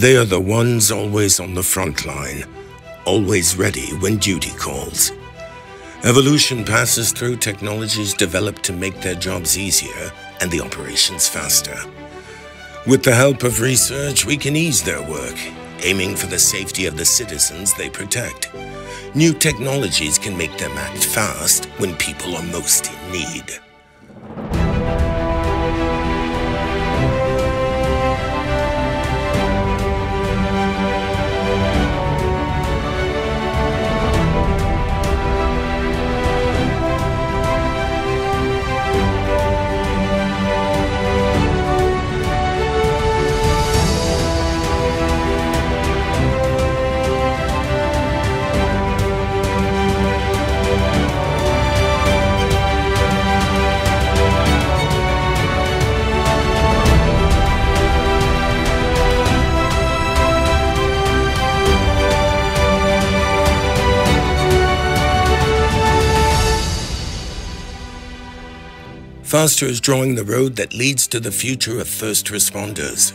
They are the ones always on the front line, always ready when duty calls. Evolution passes through technologies developed to make their jobs easier and the operations faster. With the help of research, we can ease their work, aiming for the safety of the citizens they protect. New technologies can make them act fast when people are most in need. Faster is drawing the road that leads to the future of first responders.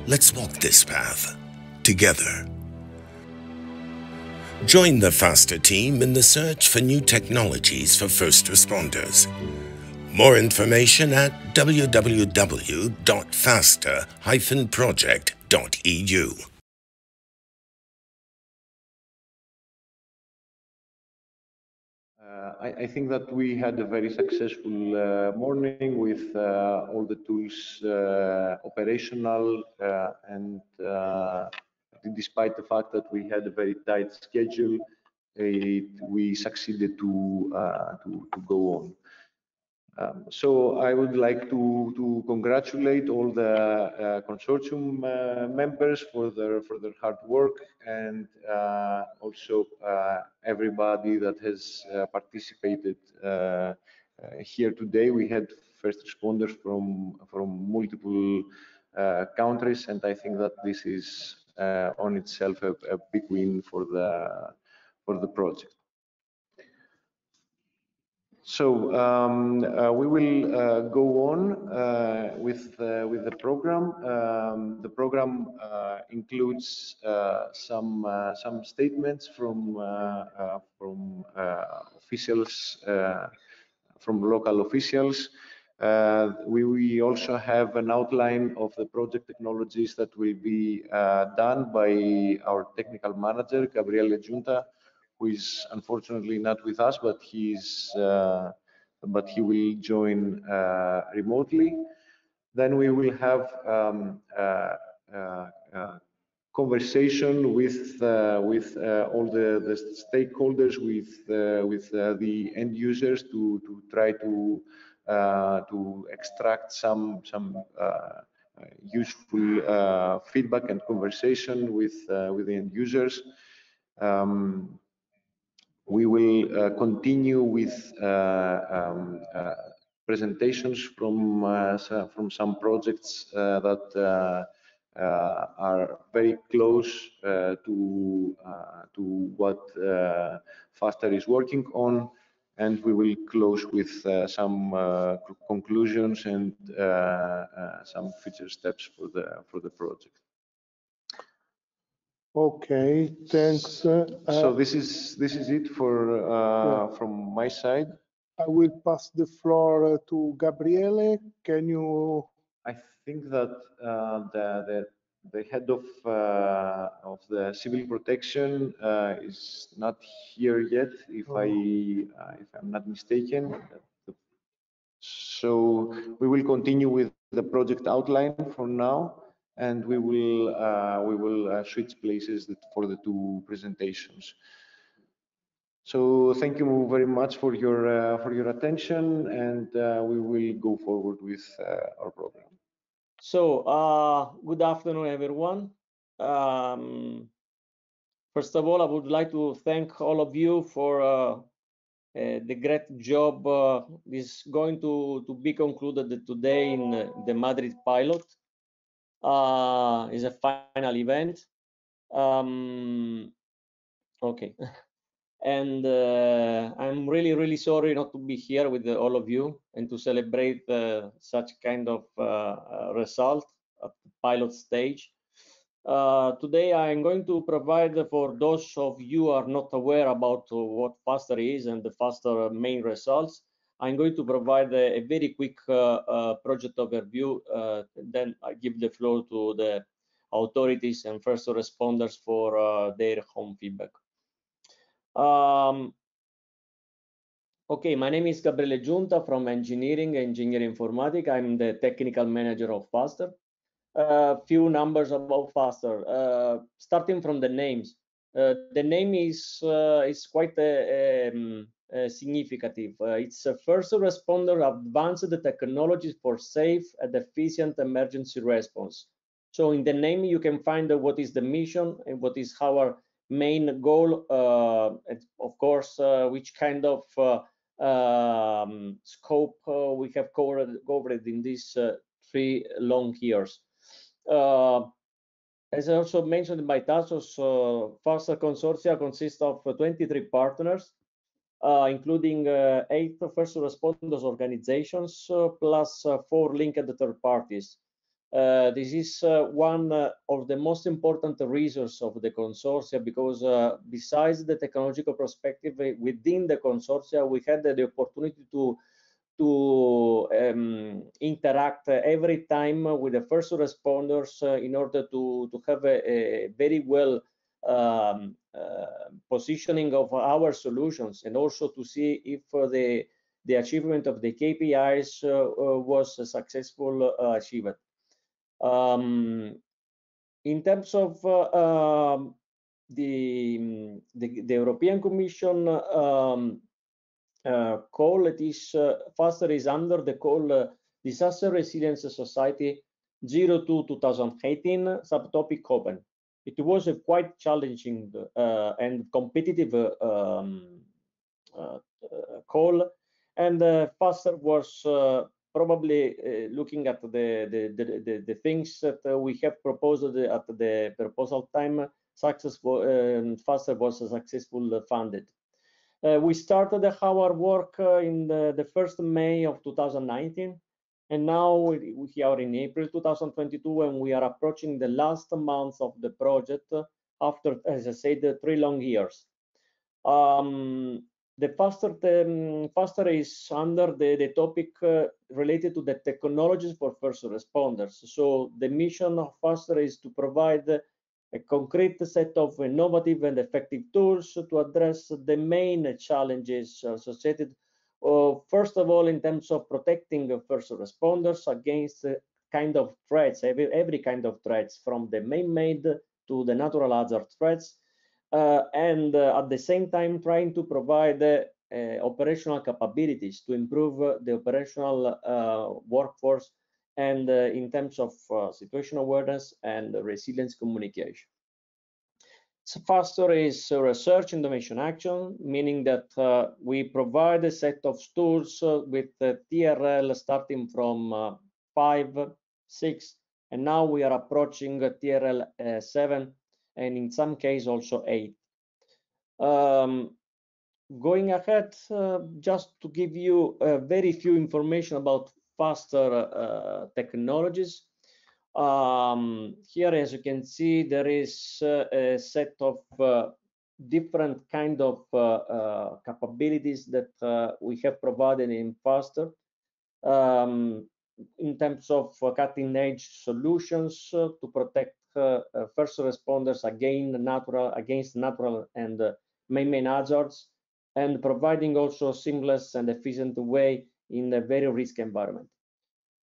Let's walk this path together. Join the Faster team in the search for new technologies for first responders. More information at www.faster-project.eu. I think that we had a very successful morning with all the tools operational and despite the fact that we had a very tight schedule, we succeeded to go on. So I would like to congratulate all the consortium members for their hard work, and also everybody that has participated here today. We had first responders from multiple countries, and I think that this is on itself a big win for the project. So we will go on with the program. The program includes some statements from officials, from local officials. We also have an outline of the project technologies that will be done by our technical manager, Gabriele Giunta, who is unfortunately not with us, but he will join remotely. Then we will have conversation with all the stakeholders, with the end users to try to extract some useful feedback and conversation with the end users. We will continue with presentations from some projects that are very close to what Faster is working on, and we will close with some conclusions and some future steps for the project. Okay, thanks. So this is it for from my side. I will pass the floor to Gabriele. Can you? I think that the head of the civil protection is not here yet, if I'm not mistaken. So we will continue with the project outline for now, and we will switch places for the two presentations. So thank you very much for your attention, and we will go forward with our program. So good afternoon, everyone. First of all, I would like to thank all of you for the great job is going to be concluded today in the Madrid pilot. Is a final event. Okay. And I'm really sorry not to be here with all of you and to celebrate such kind of result at the pilot stage. Today I'm going to provide, for those of you who are not aware about what FASTER is and the FASTER main results, I'm going to provide a very quick project overview. Then I give the floor to the authorities and first responders for their home feedback. Okay, my name is Gabriele Giunta from Engineering Informatic. I'm the technical manager of FASTER. A few numbers about FASTER. Starting from the names, the name is quite significant. It's a first responder advanced technologies for safe and efficient emergency response. So in the name you can find what is the mission and what is our main goal, and of course which kind of scope we have covered in these 3 long years. As I also mentioned by Tassos, FASTER Consortia consists of 23 partners, including 8 first responders organizations, plus 4 linked third parties. This is one of the most important resources of the consortia, because besides the technological perspective within the consortia, we had the opportunity to interact every time with the first responders in order to have a very well positioning of our solutions, and also to see if the achievement of the KPIs was successful achieved. In terms of the European Commission call, it is FASTER is under the call Disaster Resilience Society 02-2018 subtopic open. It was a quite challenging and competitive call, and FASTER was probably looking at the things that we have proposed at the proposal time. Successful, FASTER was successful funded. We started our work in the 1st May of 2019, and now we are in April 2022, and we are approaching the last month of the project after, as I said, 3 long years. The FASTER is under the topic related to the technologies for first responders. So the mission of FASTER is to provide a concrete set of innovative and effective tools to address the main challenges associated, first of all, in terms of protecting first responders against kind of threats, every kind of threats, from the man-made to the natural hazard threats, and at the same time trying to provide operational capabilities to improve the operational workforce, and in terms of situational awareness and resilience communication. So FASTER is research, innovation, action, meaning that we provide a set of tools with TRL starting from 5, 6, and now we are approaching TRL 7, and in some cases also 8. Going ahead, just to give you very few information about FASTER technologies. Here, as you can see, there is a set of different kind of capabilities that we have provided in FASTER, in terms of cutting-edge solutions to protect first responders against natural and man-made hazards, and providing also seamless and efficient way in a very risky environment.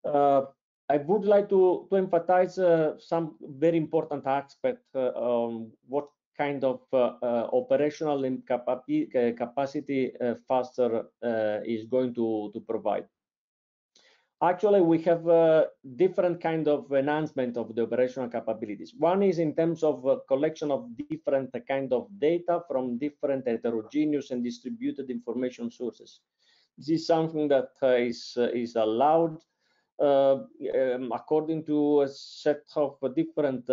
I would like to emphasize some very important aspect on what kind of operational capacity FASTER is going to provide. Actually, we have different kind of enhancement of the operational capabilities. One is in terms of collection of different kind of data from different heterogeneous and distributed information sources. This is something that is allowed according to a set of different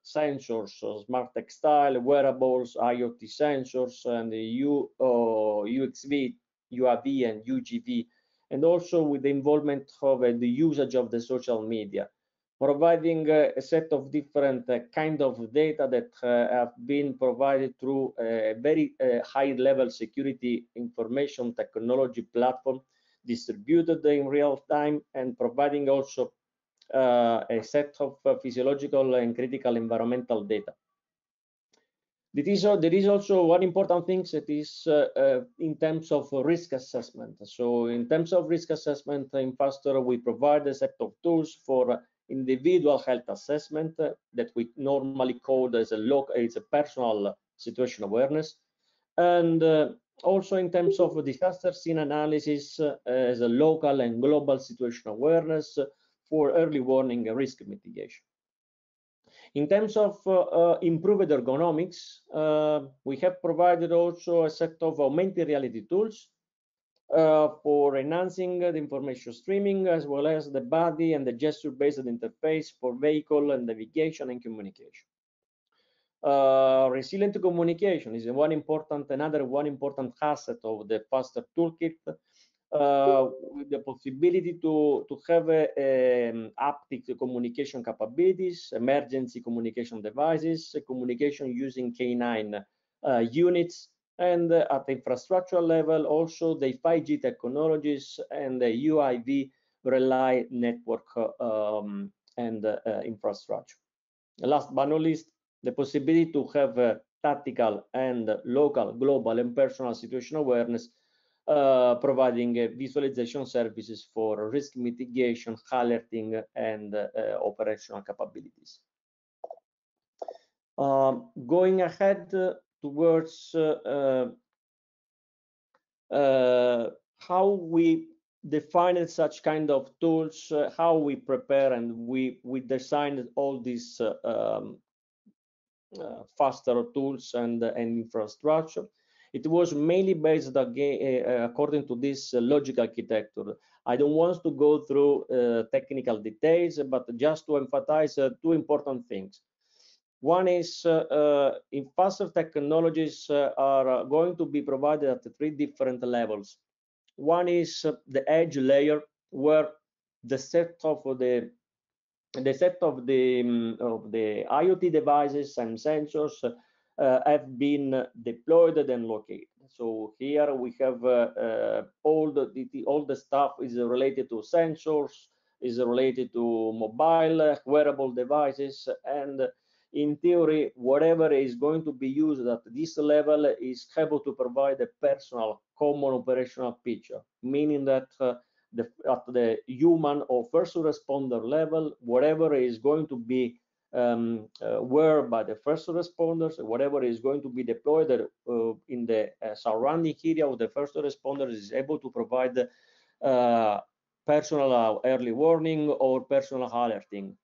sensors, so smart textile, wearables, IoT sensors, and UXV, UAV, and UGV, and also with the involvement of the usage of the social media. providing a set of different kind of data that have been provided through a very high level security information technology platform distributed in real time, and providing also a set of physiological and critical environmental data. There is also one important thing that is in terms of risk assessment. So in terms of risk assessment, in Faster, we provide a set of tools for individual health assessment that we normally call as a personal situation awareness. And also in terms of disaster scene analysis as a local and global situation awareness for early warning and risk mitigation. In terms of improved ergonomics, we have provided also a set of augmented reality tools for enhancing the information streaming, as well as the body and the gesture-based interface for vehicle and navigation and communication. Resilient communication is another one important asset of the Faster toolkit, with the possibility to have haptic communication capabilities, emergency communication devices, communication using K9 units, and at the infrastructure level, also the 5G technologies and the UIV relay network and infrastructure. Last but not least, the possibility to have tactical and local, global, and personal situation awareness, providing visualization services for risk mitigation, alerting, and operational capabilities. Going ahead towards how we define such kind of tools, how we prepare, and we designed all these Faster tools and infrastructure. It was mainly based again according to this logic architecture. I don't want to go through technical details, but just to emphasize two important things. One is in Faster technologies are going to be provided at three different levels. One is the edge layer, where the set of the IoT devices and sensors have been deployed and located. So here we have all the stuff is related to sensors, is related to mobile wearable devices, and in theory, whatever is going to be used at this level is able to provide a personal common operational picture, meaning that at the human or first responder level, whatever is going to be wear by the first responders, whatever is going to be deployed in the surrounding area of the first responders is able to provide personal early warning or personal alerting.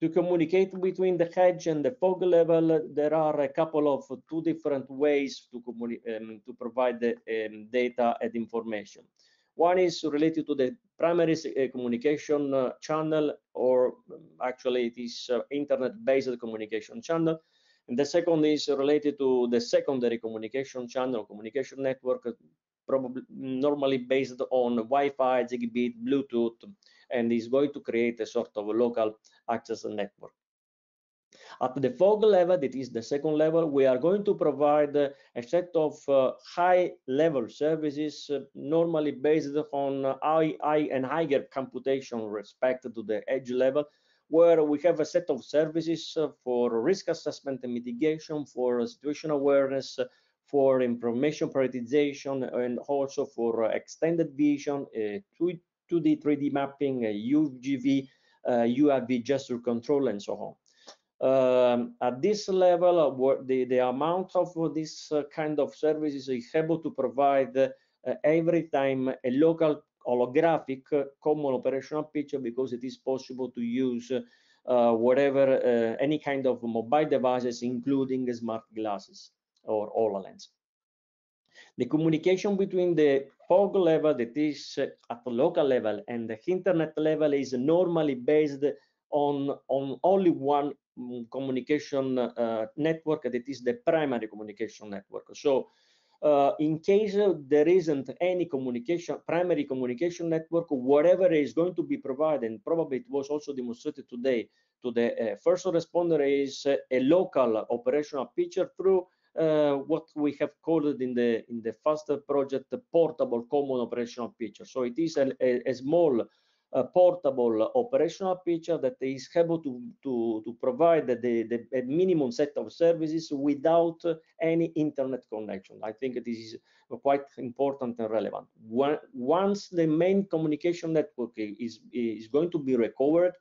To communicate between the edge and the fog level, there are a couple of two different ways to provide the data and information. One is related to the primary communication channel, or actually it is internet-based communication channel. And the second is related to the secondary communication channel, communication network, probably normally based on Wi-Fi, Zigbee, Bluetooth, and is going to create a sort of a local access network. At the fog level, that is the second level, we are going to provide a set of high-level services, normally based on higher computation respect to the edge level, where we have a set of services for risk assessment and mitigation, for situation awareness, for information prioritization, and also for extended vision, 2D, 3D mapping, UGV, UAV gesture control, and so on. At this level, the amount of this kind of services is able to provide every time a local holographic common operational picture, because it is possible to use any kind of mobile devices, including smart glasses or HoloLens. The communication between the fog level, that is at the local level, and the internet level is normally based on only one communication network, that is the primary communication network. So In case there isn't any primary communication network, whatever is going to be provided, and probably it was also demonstrated today to the first responder, is a local operational picture through what we have called in the FASTER project the portable common operational picture. So it is a small portable operational picture that is able to provide the minimum set of services without any internet connection. I think this is quite important and relevant. Once the main communication network is going to be recovered,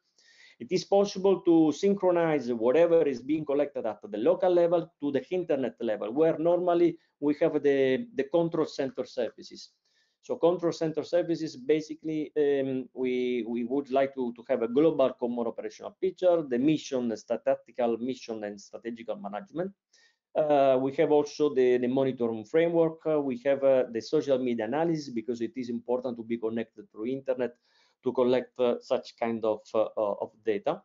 it is possible to synchronize whatever is being collected at the local level to the internet level, where normally we have the control center services. So control center services, basically, we would like to have a global common operational picture, the mission, the tactical mission and strategical management. We have also the monitoring framework. We have the social media analysis, because it is important to be connected through internet to collect such kind of data.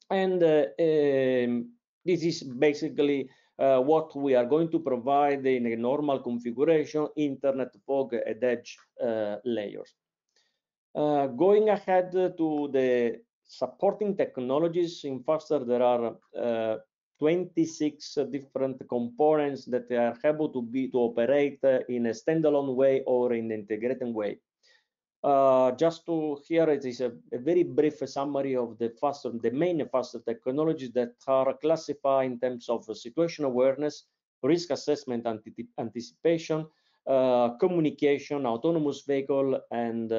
And this is basically what we are going to provide in a normal configuration, internet, fog, and edge layers. Going ahead to the supporting technologies, in FASTER there are 26 different components that are able to operate in a standalone way or in an integrated way. Just to here, it is a very brief summary of the main FASTER technologies that are classified in terms of situation awareness, risk assessment, anticipation, communication, autonomous vehicle, and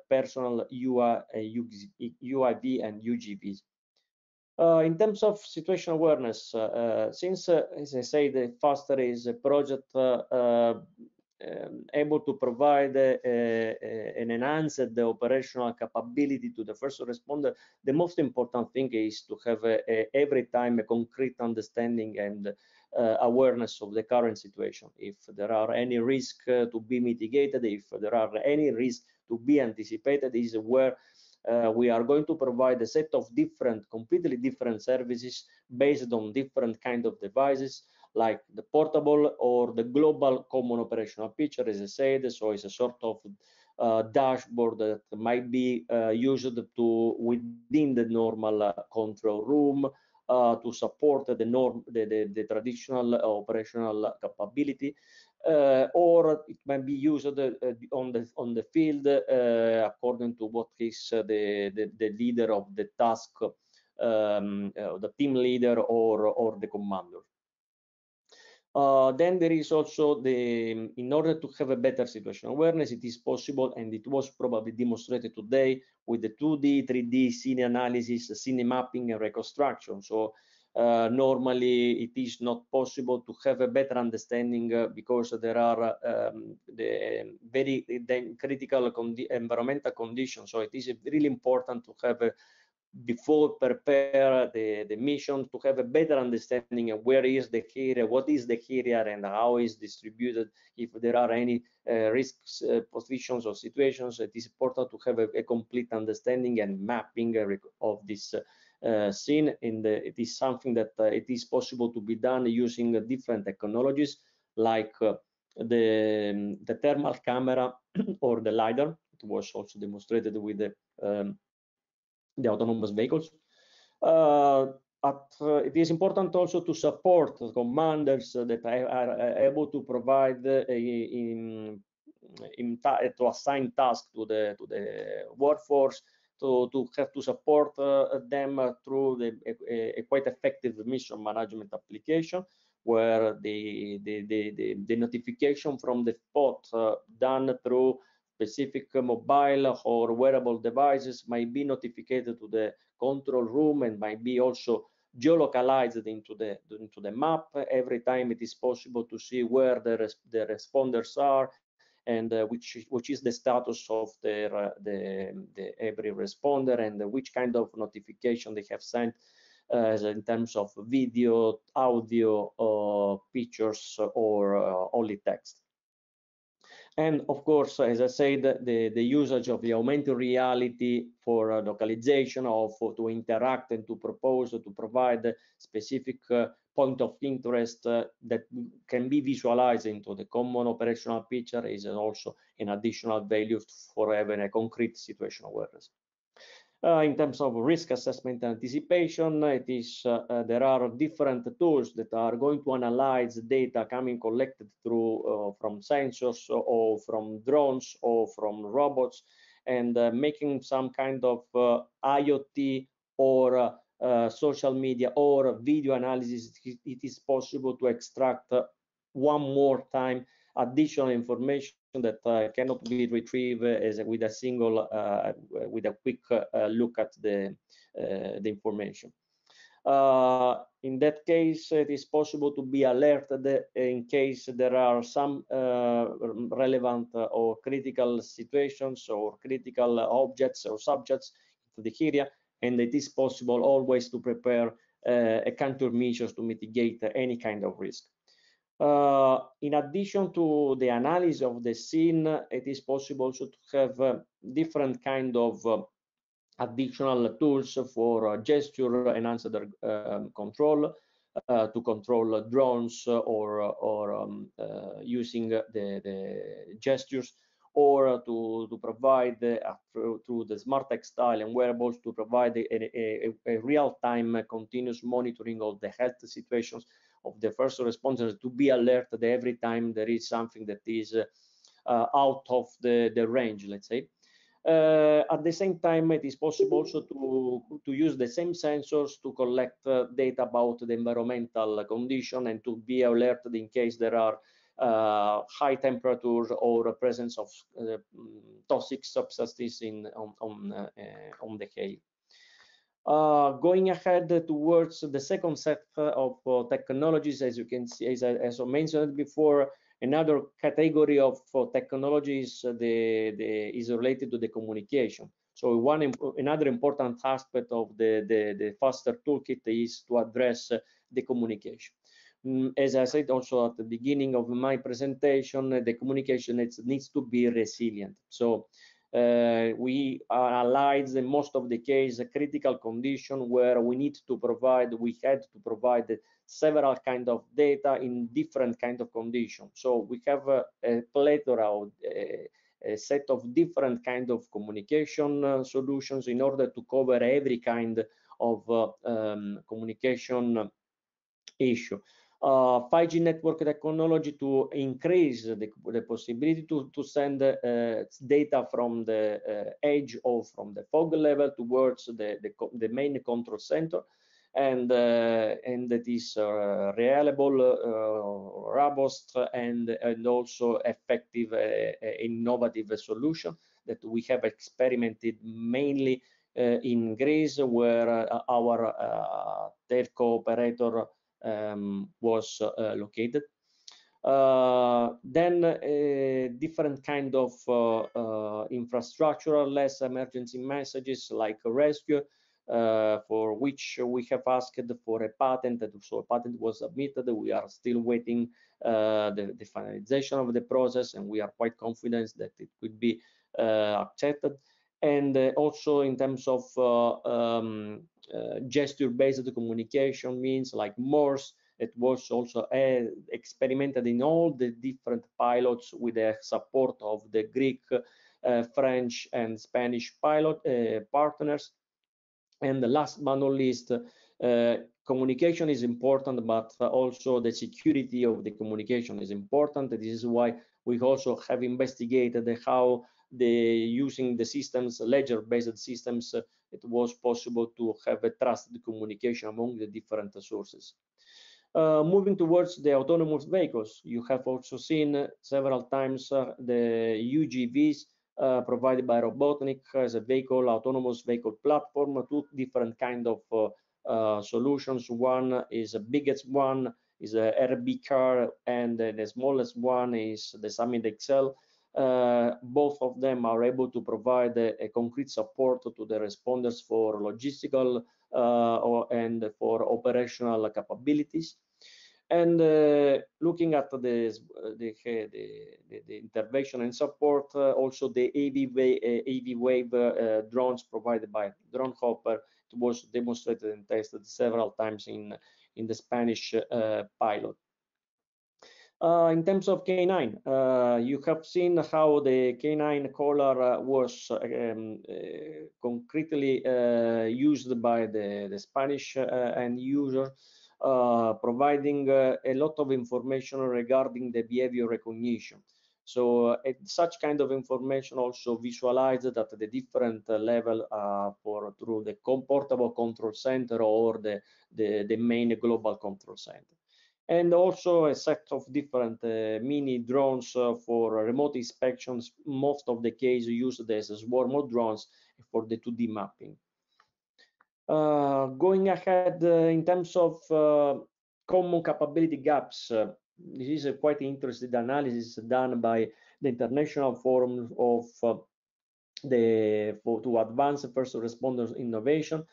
personal UAV and UGVs. In terms of situation awareness, since, as I say, the FASTER is a project able to provide an enhanced operational capability to the first responder, the most important thing is to have every time a concrete understanding and awareness of the current situation. If there are any risk to be mitigated, if there are any risk to be anticipated, is where we are going to provide a set of completely different services based on different kind of devices, like the portable or the global common operational picture, as I said. So it's a sort of dashboard that might be used within the normal control room to support the traditional operational capability, or it might be used on the field according to what is the leader of the task, the team leader or the commander. Then there is also in order to have a better situation awareness, it is possible, and it was probably demonstrated today with the 2D, 3D scene analysis, scene mapping, and reconstruction. So normally it is not possible to have a better understanding because there are the very critical environmental conditions. So it is really important to have before prepare the mission, to have a better understanding of where is the area, what is the area, and how is distributed. If there are any risks, positions, or situations, it is important to have a complete understanding and mapping of this scene. And it is something that it is possible to be done using different technologies, like the thermal camera or the LiDAR. It was also demonstrated with the autonomous vehicles. It is important also to support commanders that are able to provide to assign tasks to the workforce, to have to support them through a quite effective mission management application, where the notification from the spot done through specific mobile or wearable devices might be notified to the control room and might be also geolocalized into the map. Every time it is possible to see where the responders are and which is the status of the every responder, and which kind of notification they have sent in terms of video, audio, pictures, or only text. And of course, as I said, the usage of the augmented reality for localization or to interact and to propose, to provide specific point of interest that can be visualized into the common operational picture is also an additional value for having a concrete situation awareness. In terms of risk assessment and anticipation, it is there are different tools that are going to analyze data coming collected through from sensors or from drones or from robots, and making some kind of IoT or social media or video analysis. It is possible to extract one more time additional information that cannot be retrieved with a single with a quick look at the information. In that case, it is possible to be alerted in case there are some relevant or critical situations or critical objects or subjects to the area, and it is possible always to prepare a countermeasures to mitigate any kind of risk. In addition to the analysis of the scene, it is possible also to have different kind of additional tools for gesture enhanced control, to control drones or using the gestures, or to provide through the smart textile and wearables to provide a real-time continuous monitoring of the health situations of the first responders, to be alerted every time there is something that is out of the range, let's say. At the same time, it is possible also to use the same sensors to collect data about the environmental condition and to be alerted in case there are high temperatures or presence of toxic substances on the hail. Going ahead towards the second set of technologies, as you can see, as I mentioned before, another category of technologies is related to the communication. So another important aspect of the faster toolkit is to address the communication. As I said also at the beginning of my presentation, the communication needs to be resilient. So we analyze in most of the case a critical condition where we had to provide several kind of data in different kind of conditions. So we have a plethora of a set of different kind of communication solutions in order to cover every kind of communication issue. 5G network technology to increase the possibility to send data from the edge or from the fog level towards the main control center, and that is reliable, robust, and also effective, innovative solution that we have experimented mainly in Greece, where our telco operator was located. Then different kind of infrastructural less emergency messages like rescue, for which we have asked for a patent. So a patent was submitted. We are still waiting the finalization of the process, and we are quite confident that it could be accepted. And also in terms of gesture-based communication means like Morse, it was also experimented in all the different pilots with the support of the Greek, French, and Spanish pilot partners. And last but not least, communication is important, but also the security of the communication is important. This is why we also have investigated how using the systems, ledger-based systems, it was possible to have a trusted communication among the different sources. Moving towards the autonomous vehicles, you have also seen several times the UGVs provided by Robotnik as a vehicle, autonomous vehicle platform, two different kind of solutions. One is the biggest one is a RB car, and the smallest one is the Summit XL. Both of them are able to provide a concrete support to the responders for logistical and for operational capabilities. And looking at the intervention and support, also the AV wave drones provided by Drone Hopper, it was demonstrated and tested several times in the Spanish pilot. In terms of K9, you have seen how the K9 collar was concretely used by the Spanish end user, providing a lot of information regarding the behavior recognition. So such kind of information also visualized at the different level through the portable control center or the main global control center. And also a set of different mini drones for remote inspections, most of the case used as swarm of drones for the 2D mapping. Going ahead in terms of common capability gaps, this is a quite interesting analysis done by the International Forum of to advance first responders innovation.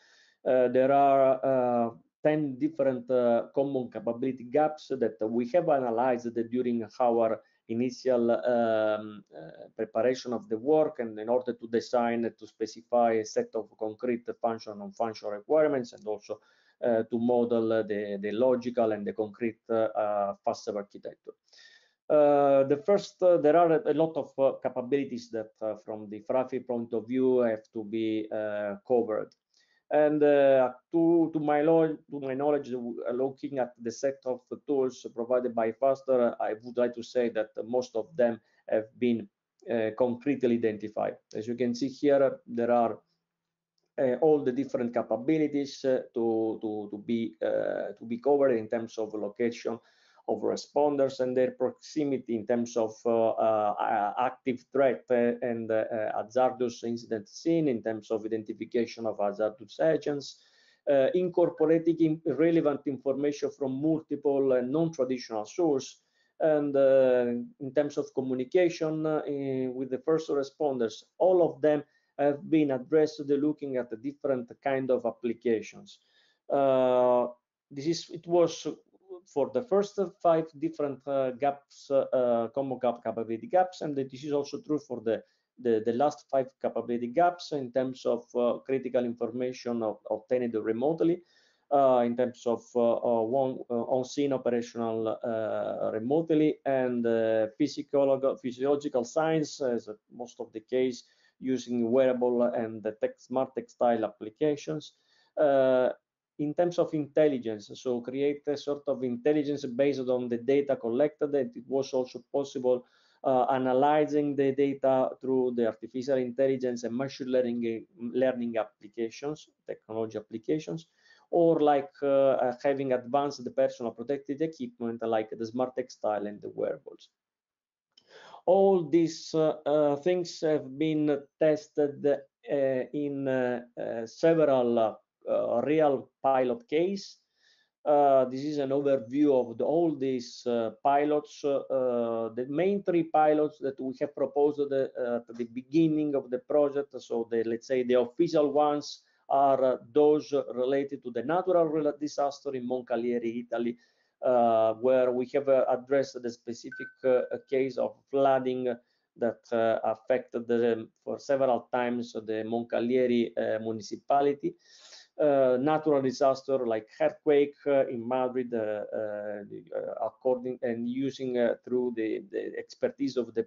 There are 10 different common capability gaps that we have analyzed during our initial preparation of the work, and in order to design, to specify a set of concrete function and functional requirements, and also to model the logical and the concrete FASTEV architecture. The first, there are a lot of capabilities that from the FRAFI point of view have to be covered. And to my knowledge, looking at the set of tools provided by FASTER, I would like to say that most of them have been concretely identified. As you can see here, there are all the different capabilities to be covered in terms of location of responders and their proximity in terms of active threat and hazardous incident scene, in terms of identification of hazardous agents, incorporating relevant information from multiple non-traditional sources, and in terms of communication with the first responders. All of them have been addressed looking at the different kind of applications. It was for the first 5 different gaps, common capability gaps, and this is also true for the last 5 capability gaps in terms of critical information obtained remotely, in terms of on-scene operational remotely, and physiological signs, as most of the case, using wearable and the smart textile applications. In terms of intelligence, so create a sort of intelligence based on the data collected, and it was also possible analyzing the data through the artificial intelligence and machine learning applications, technology applications, or like having advanced the personal protective equipment like the smart textile and the wearables. All these things have been tested in several real pilot case. This is an overview of all these pilots. The main 3 pilots that we have proposed at the beginning of the project, so let's say the official ones, are those related to the natural disaster in Moncalieri, Italy, where we have addressed the specific case of flooding that affected for several times the Moncalieri municipality. Natural disaster like earthquake in Madrid, according and using through the expertise of the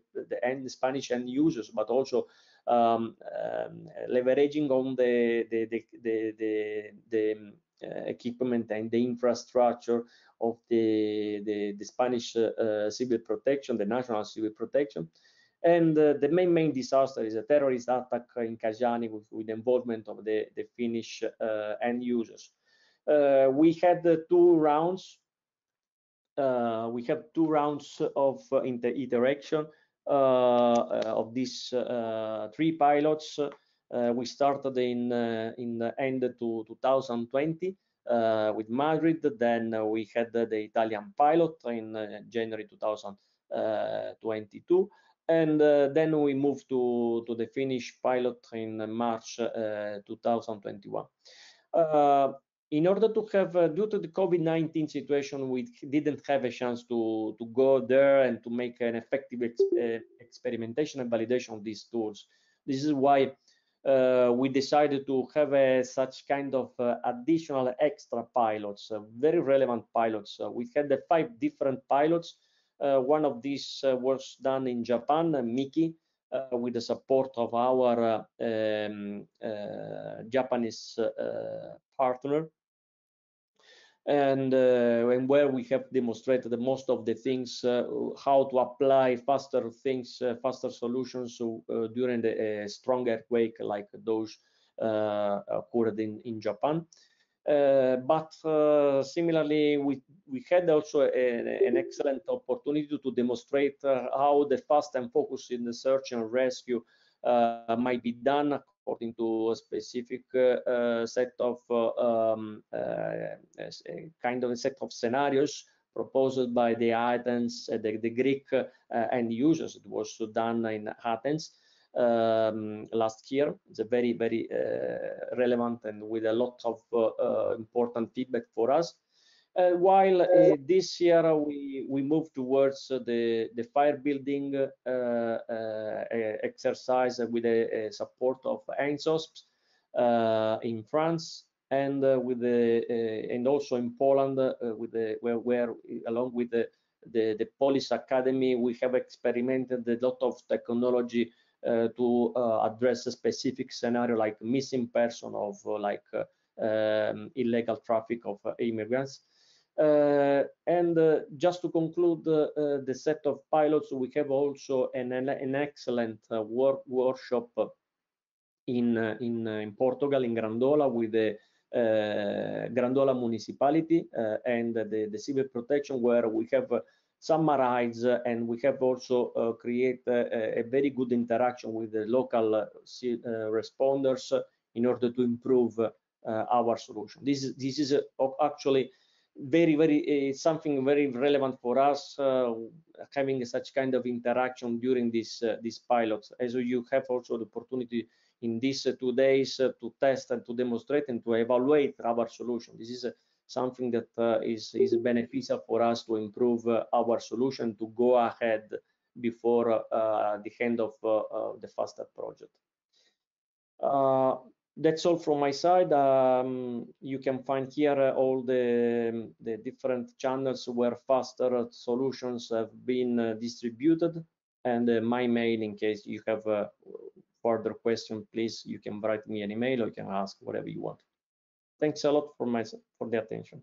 Spanish end users, but also leveraging on the equipment and the infrastructure of the Spanish civil protection, the national civil protection. And the main disaster is a terrorist attack in Kajani with the involvement of the Finnish end users. We had 2 rounds. We have 2 rounds of interaction of these 3 pilots. We started in the end to 2020 with Madrid. Then we had the Italian pilot in January 2022. And then we moved to the Finnish pilot in March 2021. in order to have, due to the COVID-19 situation, we didn't have a chance to go there and to make an effective experimentation and validation of these tools. This is why we decided to have such kind of additional extra pilots, very relevant pilots. We had 5 different pilots. One of these was done in Japan, Miki, with the support of our Japanese partner, and where we have demonstrated the most of the things, how to apply faster things, faster solutions during the strong earthquake like those occurred in Japan. But similarly, we had also an excellent opportunity to demonstrate how the fast and focus in the search and rescue might be done according to a specific set of kind of a set of scenarios proposed by the Athens, the Greek end users. It was done in Athens last year. It's a very, very relevant and with a lot of important feedback for us. While this year we move towards the fire building exercise with the support of ENSOSP in France, and with the and also in Poland with the where along with the Police Academy we have experimented a lot of technology to address a specific scenario like missing person of illegal traffic of immigrants. And just to conclude the set of pilots, we have also an excellent workshop in Portugal, in Grandola, with the Grandola municipality and the civil protection, where we have summarized and we have also create a very good interaction with the local responders in order to improve our solution. This is actually very something very relevant for us, having such kind of interaction during these pilots, as you have also the opportunity in these 2 days to test and to demonstrate and to evaluate our solution. This is something that is beneficial for us to improve our solution, to go ahead before the end of the FASTER project. That's all from my side. You can find here all the different channels where FASTER solutions have been distributed, and my mail in case you have further question. Please, you can write me an email or you can ask whatever you want. Thanks a lot for the attention.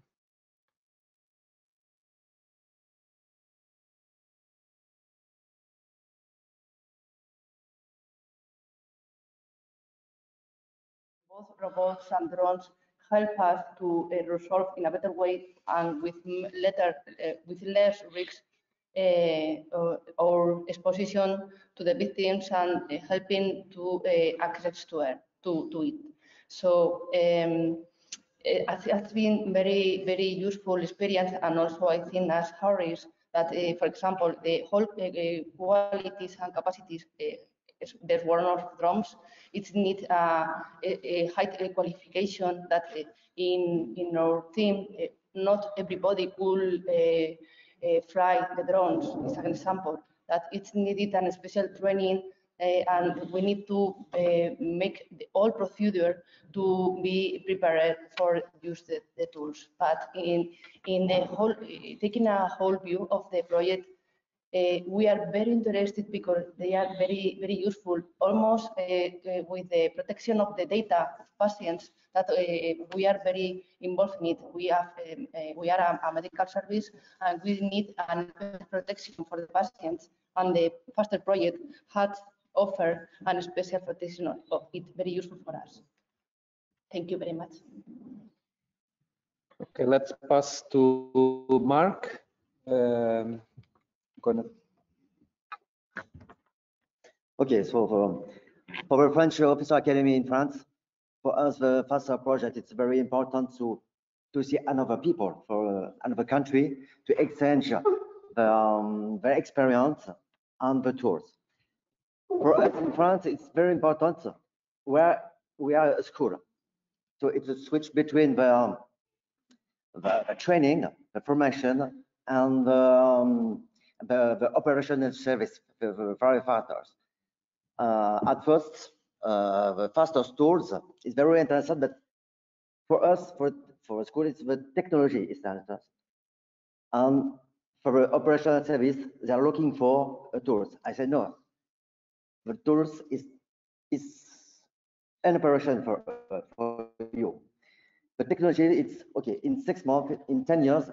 Both robots and drones help us to resolve in a better way and with less risks or exposition to the victims and helping to access to it. So it has been very, very useful experience, and also I think as Harris that, for example, the whole qualities and capacities there's one of drones. It needs a high qualification that in our team, not everybody will fly the drones. It's an example that it's needed a special training, and we need to make all procedure to be prepared for use the tools. But in the whole, taking a whole view of the project, we are very interested because they are very, very useful, almost with the protection of the data of patients that we are very involved in it. We are a medical service, and we need a protection for the patients, and the FASTER project had offered a special protection of it, very useful for us. Thank you very much. Okay, let's pass to Mark. Okay, so for the French Officer Academy in France, for us the FASTER project, it's very important to see another people for another country to exchange their experience and the tools. For us in France, it's very important where we are a school. So it's a switch between the the training, the formation, and the operational service for the firefighters. At first, the fastest tools is very interesting, but for us, for school, it's the technology is interesting. And for the operational service, they are looking for tools. I said no. The tools is an operation for you. The technology, it's okay. In 6 months, in 10 years,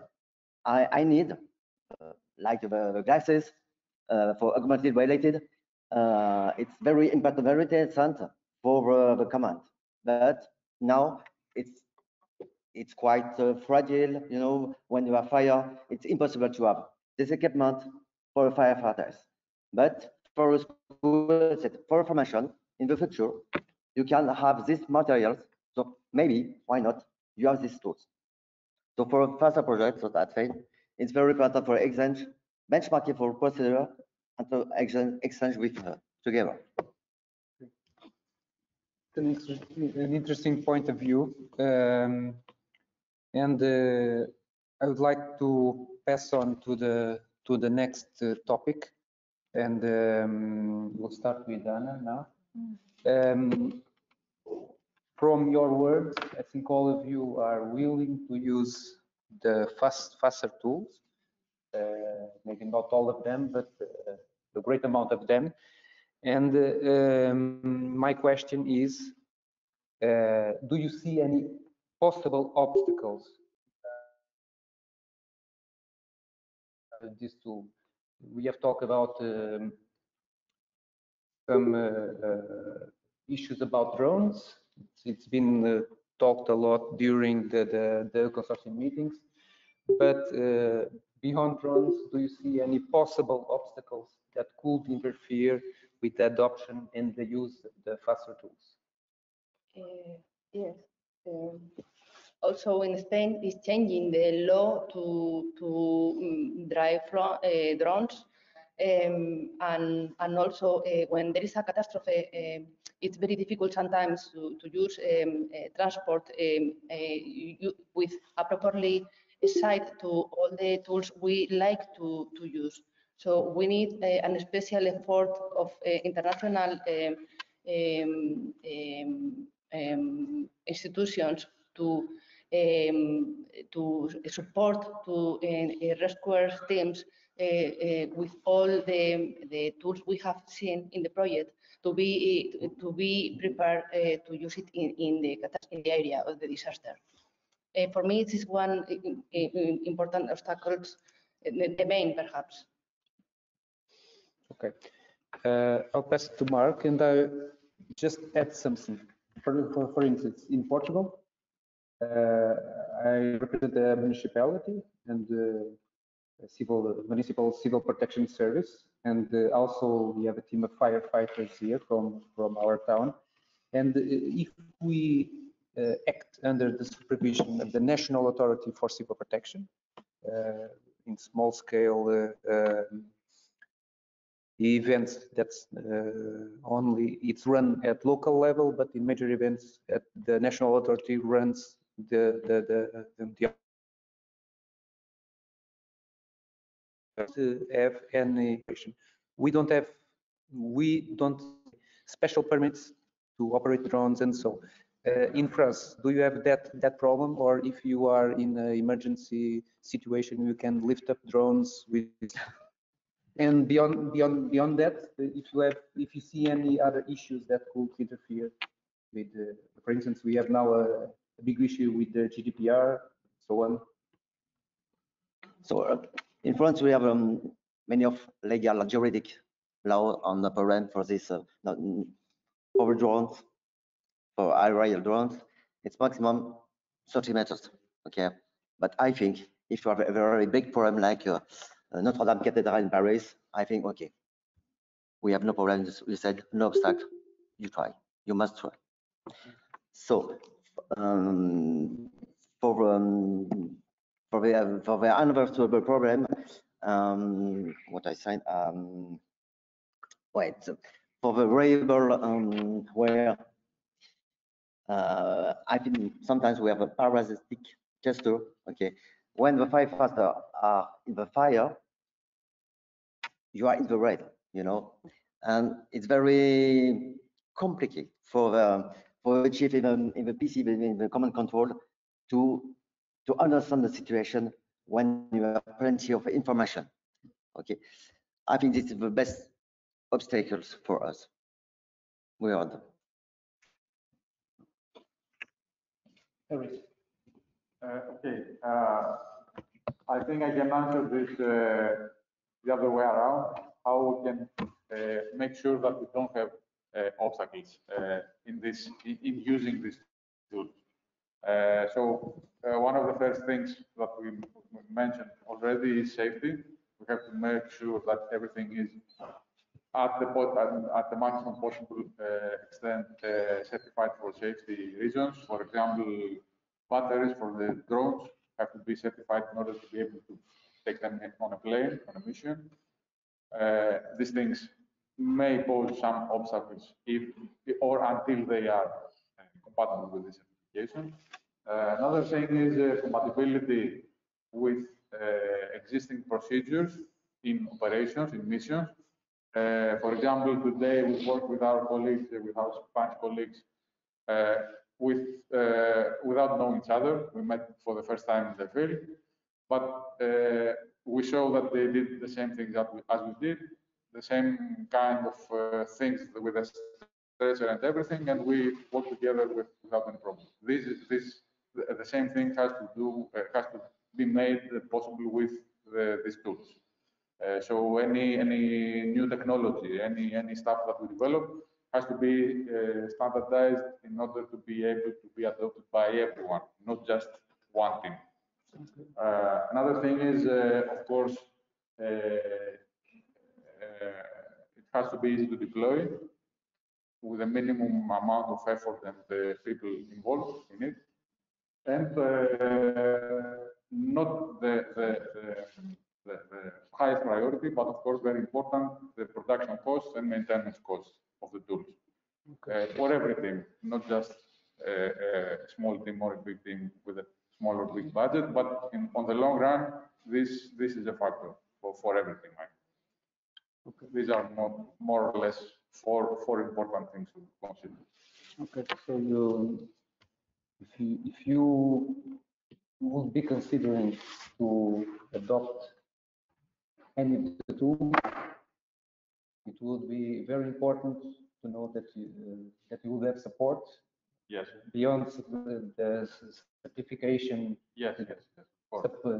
I need like the glasses for augmented reality. It's very important, very interesting for the command. But now it's quite fragile. You know, when you have fire, it's impossible to have this equipment for firefighters. But for a school, for formation in the future, you can have these materials. So maybe, why not? You have these tools. So for a faster project, so that thing, it's very important for exchange, benchmarking for procedure, and to exchange with together. An interesting point of view, and I would like to pass on to the next topic, and we'll start with Anna now. From your words, I think all of you are willing to use the faster tools. Maybe not all of them, but a great amount of them. And my question is, do you see any possible obstacles with this tool? We have talked about some issues about drones. It's been talked a lot during the consortium meetings, but beyond drones, do you see any possible obstacles that could interfere with the adoption and the use of the faster tools? Yes. Also in Spain is changing the law to drive drones, and also when there is a catastrophe, it's very difficult sometimes to use transport with a properly site to all the tools we like to use. So we need a special effort of international institutions to support to rescue teams with all the tools we have seen in the project to be prepared to use it in the area of the disaster. For me, it is one important obstacles, the main perhaps. Okay, I'll pass it to Mark, and I just add something. For instance, in Portugal, I represent the municipality and municipal civil protection service, and also we have a team of firefighters here from our town. And if we act under the supervision of the National Authority for Civil Protection in small scale the events that's only it's run at local level, but in major events at the national authority runs the to have any we don't special permits to operate drones, and so in France, do you have that problem, or if you are in an emergency situation, you can lift up drones with? And beyond that, if you see any other issues that could interfere with, for instance, we have now a big issue with the GDPR, so on. So in France, we have many of legal juridic law on the program for this over drones, for aerial drones. It's maximum 30 meters. Okay, but I think if you have a very big problem like Notre Dame Cathedral in Paris, I think, okay, we have no problem. We said no obstacle. You try. You must try. So for the unreversible problem, what I signed, wait, for the variable where I think sometimes we have a parasitic gesture. Okay, when the firefighters are in the fire, you are in the red, you know, and it's very complicated for the chief even in the PC, in the command control, to understand the situation when you have plenty of information. Okay, I think this is the best obstacles for us. We are the Okay. I think I can answer this the other way around. How we can make sure that we don't have obstacles in using this tool. One of the first things that we mentioned already is safety. We have to make sure that everything is at the maximum possible extent certified for safety reasons. For example, batteries for the drones have to be certified in order to be able to take them on a plane, on a mission. These things may pose some obstacles if or until they are compatible with this certification. Another thing is compatibility with existing procedures in operations, in missions. For example, today we work with our colleagues, with our Spanish colleagues, without knowing each other. We met for the first time in the field, but we show that they did the same things as we did, the same kind of things with the stretcher and everything, and we work together without any problem. The same thing has to be made possible with these tools. So any new technology, any stuff that we develop has to be standardized in order to be able to be adopted by everyone, not just one team. Another thing is, of course, it has to be easy to deploy with a minimum amount of effort and people involved in it, and not the highest priority, but of course very important, the production costs and maintenance costs of the tools. For every team, not just a small team or a big team with a small or big budget, but on the long run, this is a factor for everything. Right? Okay. These are more or less four important things to consider. Okay, so if you would be considering to adopt any of the tool, it would be very important to know that you will have support. Yes. Beyond the certification. Yes.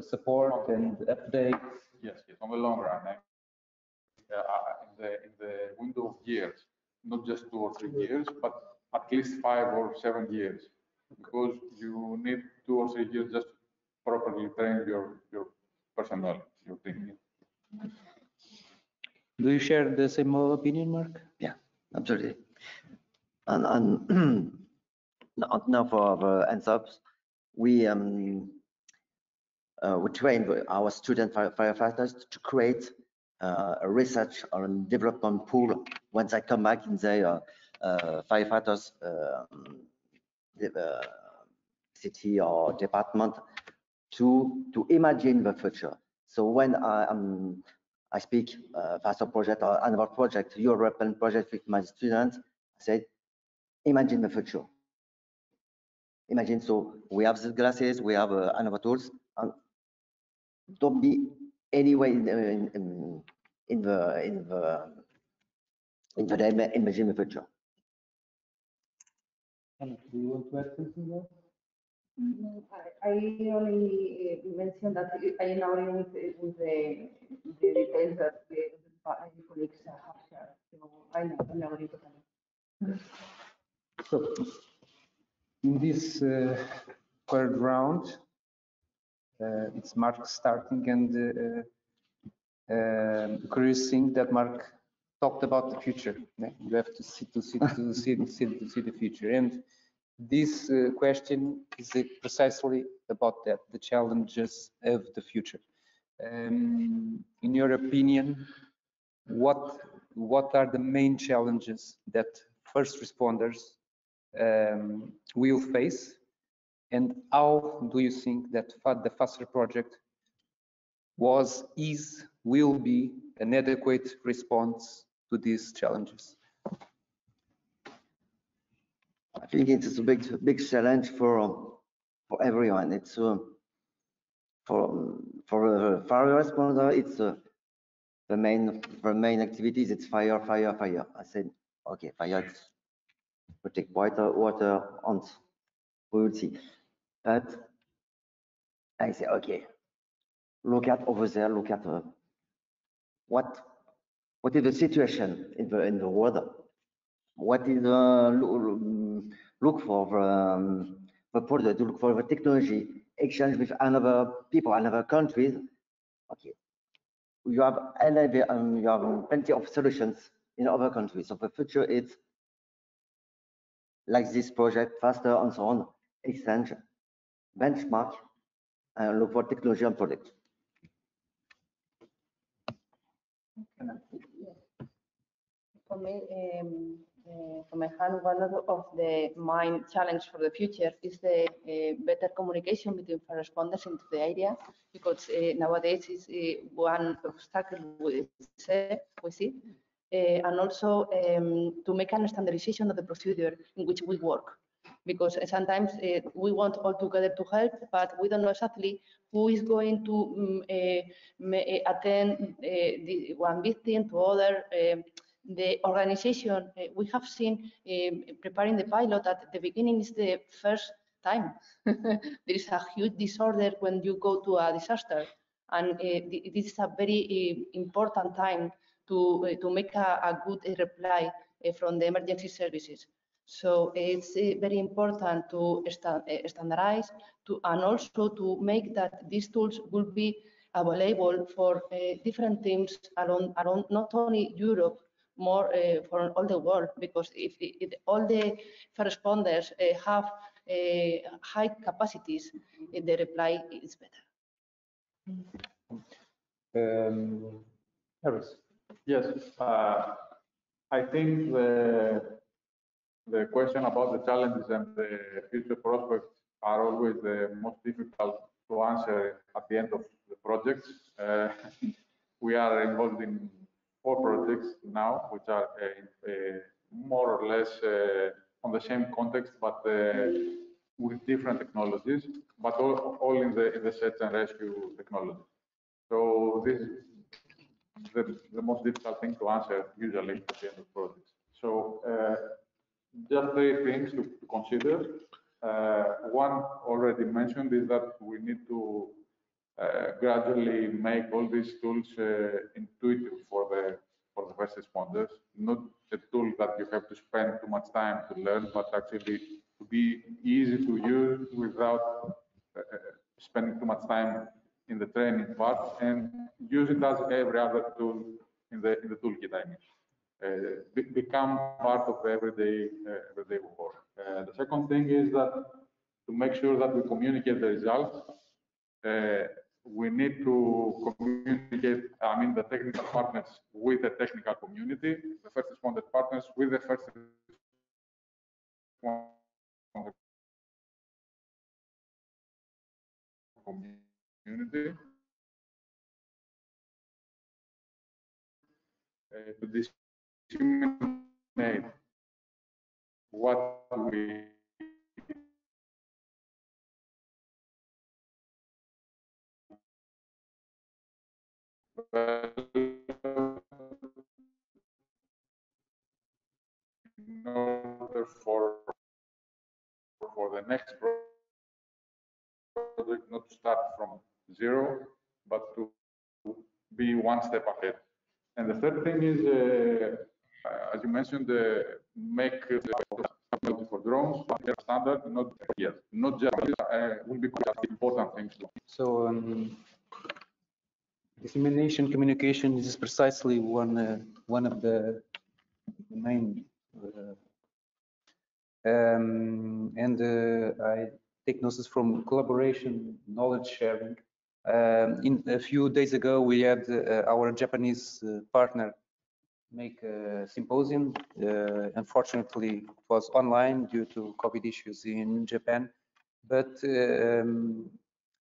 Support and updates. Yes. On the long run, in the window of years, not just 2 or 3 years, but at least 5 or 7 years, because you need 2 or 3 years just to properly train your personnel, your team. Do you share the same opinion, Mark? Yeah, absolutely. And now for the NSOPs, we train our student firefighters to create a research or development pool once I come back in the firefighters city or department to imagine the future. So when I speak FASTER project or another project, European project with my students, I said, imagine the future. Imagine, so we have the glasses, we have another tools, and don't be anyway in the imagine the future. Do you want to add something else? I only mentioned that I am now with the details that the colleagues have shared. So I agree totally. So in this third round, it's Mark starting, and curious thing that Mark talked about the future. You have to see the future, and this question is precisely about that, the challenges of the future. In your opinion, what are the main challenges that first responders will face And how do you think that the FASTER project will be an adequate response to these challenges? I think it's a big challenge for everyone. It's for a fire responder, it's the main activities. It's fire. I said, okay, fire. It's protect water, and we will see. But I say, okay, look at over there. Look at what is the situation in the world. What is look for the product, look for the technology, exchange with another people, another countries. Okay, you have plenty of solutions in other countries. So the future is like this project, faster and so on, exchange, benchmark, and look for technology and product. For me, from my hand, one of the main challenge for the future is the better communication between first responders into the area, because nowadays is one obstacle we see, and also to make a standardization of the procedure in which we work. Because sometimes we want all together to help, but we don't know exactly who is going to attend one victim to other. The organization we have seen preparing the pilot at the beginning is the first time. There is a huge disorder when you go to a disaster, and this is a very important time to make a good reply from the emergency services. So it's very important to standardize and also to make that these tools will be available for different teams around not only Europe, more for all the world, because if all the first responders have high capacities, the reply is better. Harris. Yes, I think the question about the challenges and the future prospects are always the most difficult to answer at the end of the projects. We are involved in 4 projects now, which are more or less on the same context, but with different technologies, but all in the search and rescue technology. So this is the most difficult thing to answer usually at the end of projects. So just 3 things to consider. One already mentioned is that we need to gradually make all these tools intuitive for the first responders, not a tool that you have to spend too much time to learn, but actually to be easy to use without spending too much time in the training part, and use it as every other tool in the toolkit. I mean, become part of the everyday work. The second thing is that to make sure that we communicate the results, we need to communicate, I mean, the technical partners with the technical community, the first responder partners with the first responder community, to disseminate what we in order for the next project, not to start from zero, but to be one step ahead. And the third thing is, as you mentioned, make for drones standard, not yet, not just will be quite important things. So dissemination communication is precisely one of the main and I take notice from collaboration, knowledge sharing. In a few days ago, we had our Japanese partner make a symposium. Unfortunately, it was online due to COVID issues in Japan, But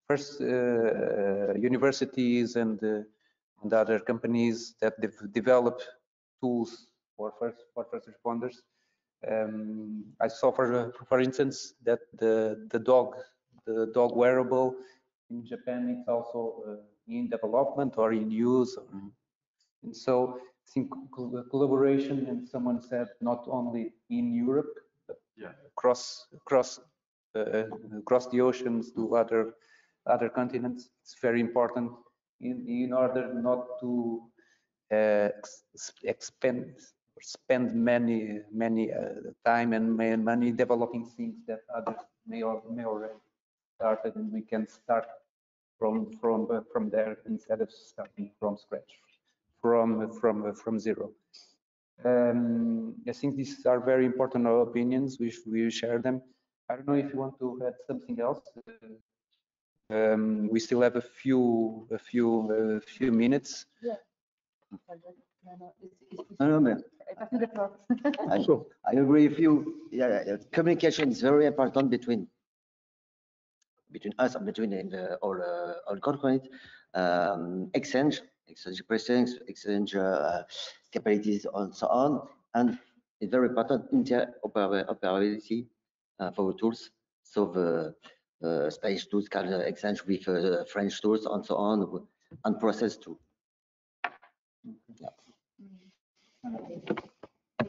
first, universities and other companies that develop tools for first responders. I saw, for instance, that the dog wearable in Japan, it's also in development or in use. And so I think collaboration, and someone said not only in Europe, but across the oceans to other continents, it's very important in order not to spend many time and money developing things that others may already started, and we can start from there instead of starting from scratch, from zero. I think these are very important opinions. We share them. I don't know if you want to add something else. We still have a few minutes. Yeah. No, no, I agree with you. Yeah, communication is very important between us and between all corporate exchange presence, exchange capabilities, and so on. And it's very important interoperability for the tools. So the Spanish tools can exchange with French tools and so on, and process too. Yeah. I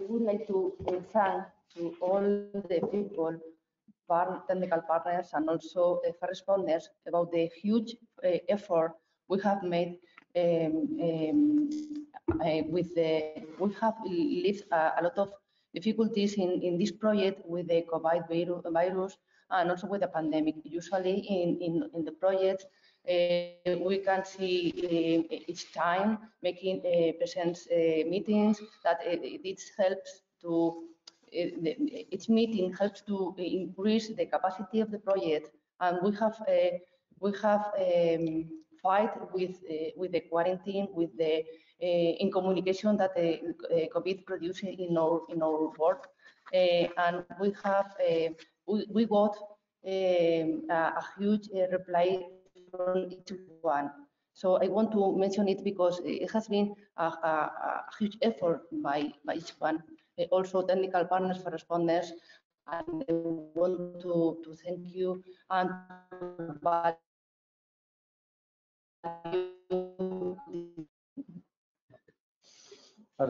would like to thank to all the people, technical partners, and also first responders about the huge effort we have made we have lived a lot of difficulties in this project with the COVID virus and also with the pandemic. Usually in the project, we can see each time making presence meetings that it helps to each meeting helps to increase the capacity of the project, and we have fight with the quarantine, with the in communication that the COVID produced in our work, and we have we got a huge reply from each one. So I want to mention it because it has been a huge effort by each one. Also technical partners for responders, and I want to thank you and value.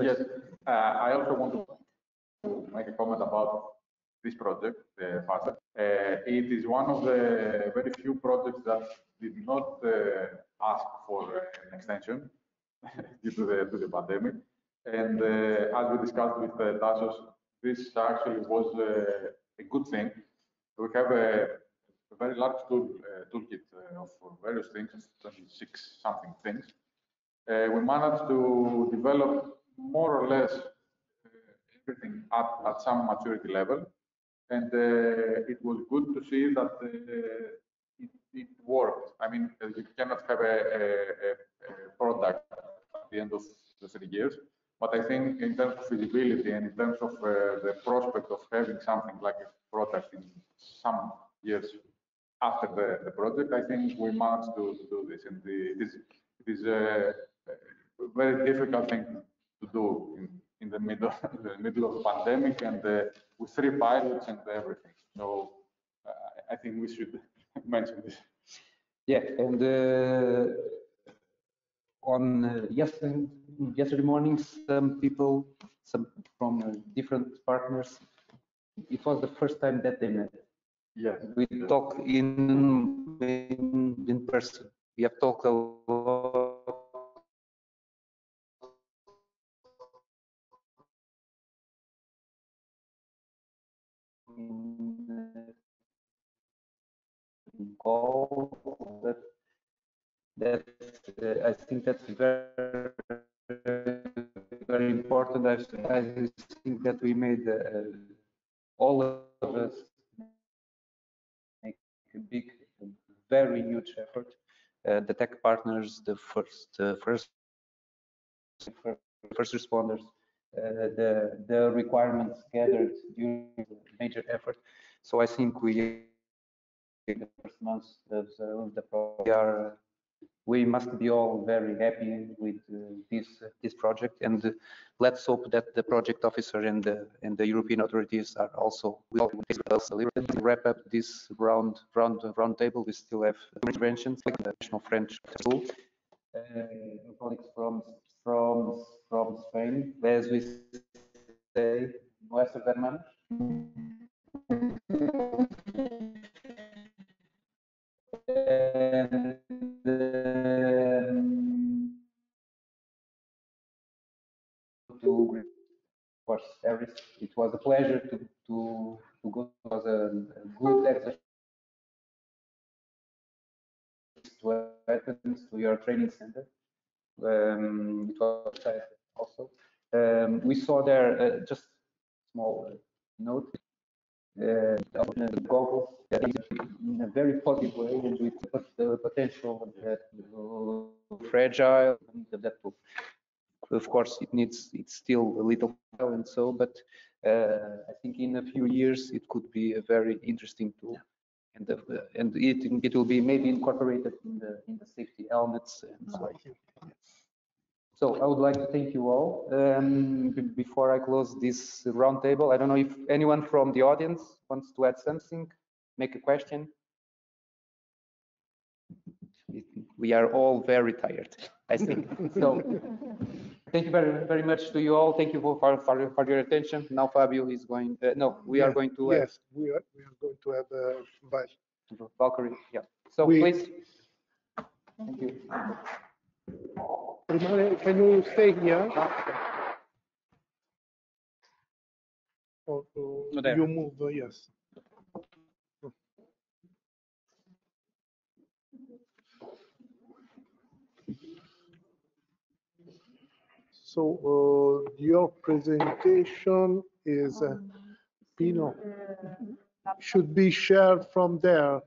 Yes, I also want to make a comment about this project, the FASTA. It is one of the very few projects that did not ask for an extension due to the pandemic. And as we discussed with Tassos, this actually was a good thing. We have a very large toolkit of various things, 26 something things. We managed to develop more or less everything at some maturity level. And it was good to see that it worked. I mean, you cannot have a product at the end of the 3 years. But I think in terms of feasibility and in terms of the prospect of having something like a product in some years after the project, I think we managed to do this. And it is a very difficult thing to do in the middle of the pandemic and with 3 pilots and everything. So I think we should mention this. Yeah, and on yesterday morning, some people, from different partners, it was the first time that they met. Yes, we talk in person. We have talked a lot. Call that I think that's very important. I think that we made all of us make a big, very huge effort. The tech partners, the first responders, the requirements gathered during the major effort. So I think we the first months of the project. We must be all very happy with this project, and let's hope that the project officer and the European authorities are also will wrap up this round table. We still have interventions like the National French School, colleagues from Spain, as we say, nuestros hermanos. And of course, it was a pleasure to go. It was a good exercise to attend to your training center. It was also. We saw there just small note. Goggles in a very positive way, and with the potential that fragile, that of course it's still a little and so, but I think in a few years it could be a very interesting tool, and it will be maybe incorporated in the safety helmets and so on. So I would like to thank you all. Before I close this roundtable, I don't know if anyone from the audience wants to add something, make a question. We are all very tired, I think. So thank you very much to you all. Thank you for your attention. Now Fabio is going. No, we are going to. Yes, we are going to have Valkyrie. Yeah. So please. Thank you. Can you stay here? Or you move? Yes. So your presentation is Pino should be shared from there.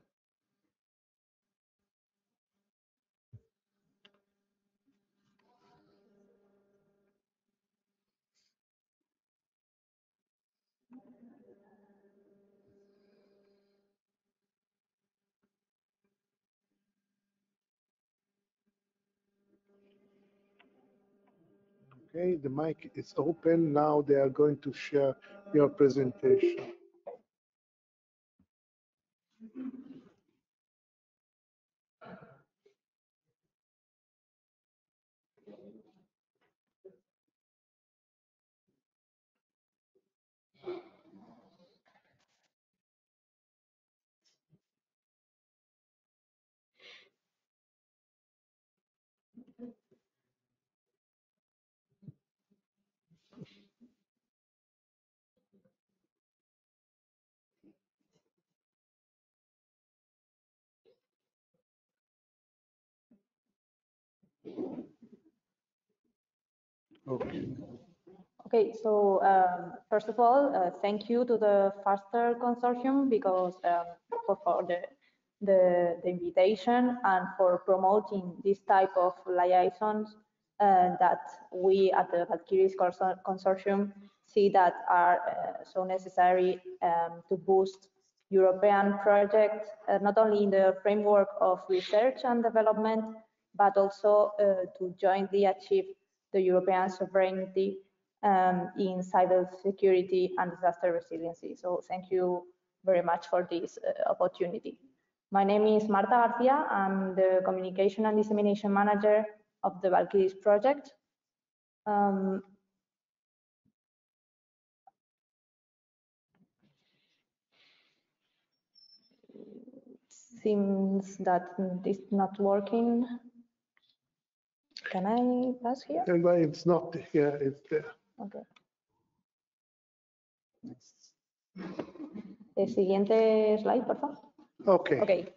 Okay, the mic is open. Now they are going to share your presentation. Okay. Okay, so first of all, thank you to the FASTER consortium because for the invitation and for promoting this type of liaisons that we at the Valkyries consortium see that are so necessary to boost European projects, not only in the framework of research and development, but also to jointly achieve the European sovereignty in cyber security and disaster resiliency. So thank you very much for this opportunity. My name is Marta Garcia. I'm the Communication and Dissemination Manager of the Valkyries project. Seems that it's not working. Can I pass here? It's not here, it's there. Okay. El siguiente slide, por favor. Okay. Okay.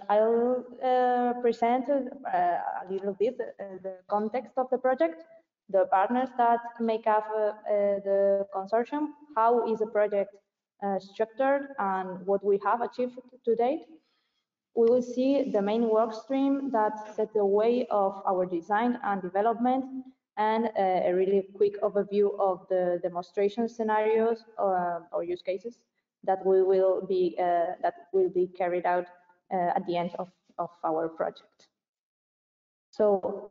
I'll present a little bit the context of the project, the partners that make up the consortium, how is the project structured, and what we have achieved to date. We will see the main work stream that set the way of our design and development, and a really quick overview of the demonstration scenarios or use cases that will be carried out at the end of our project. So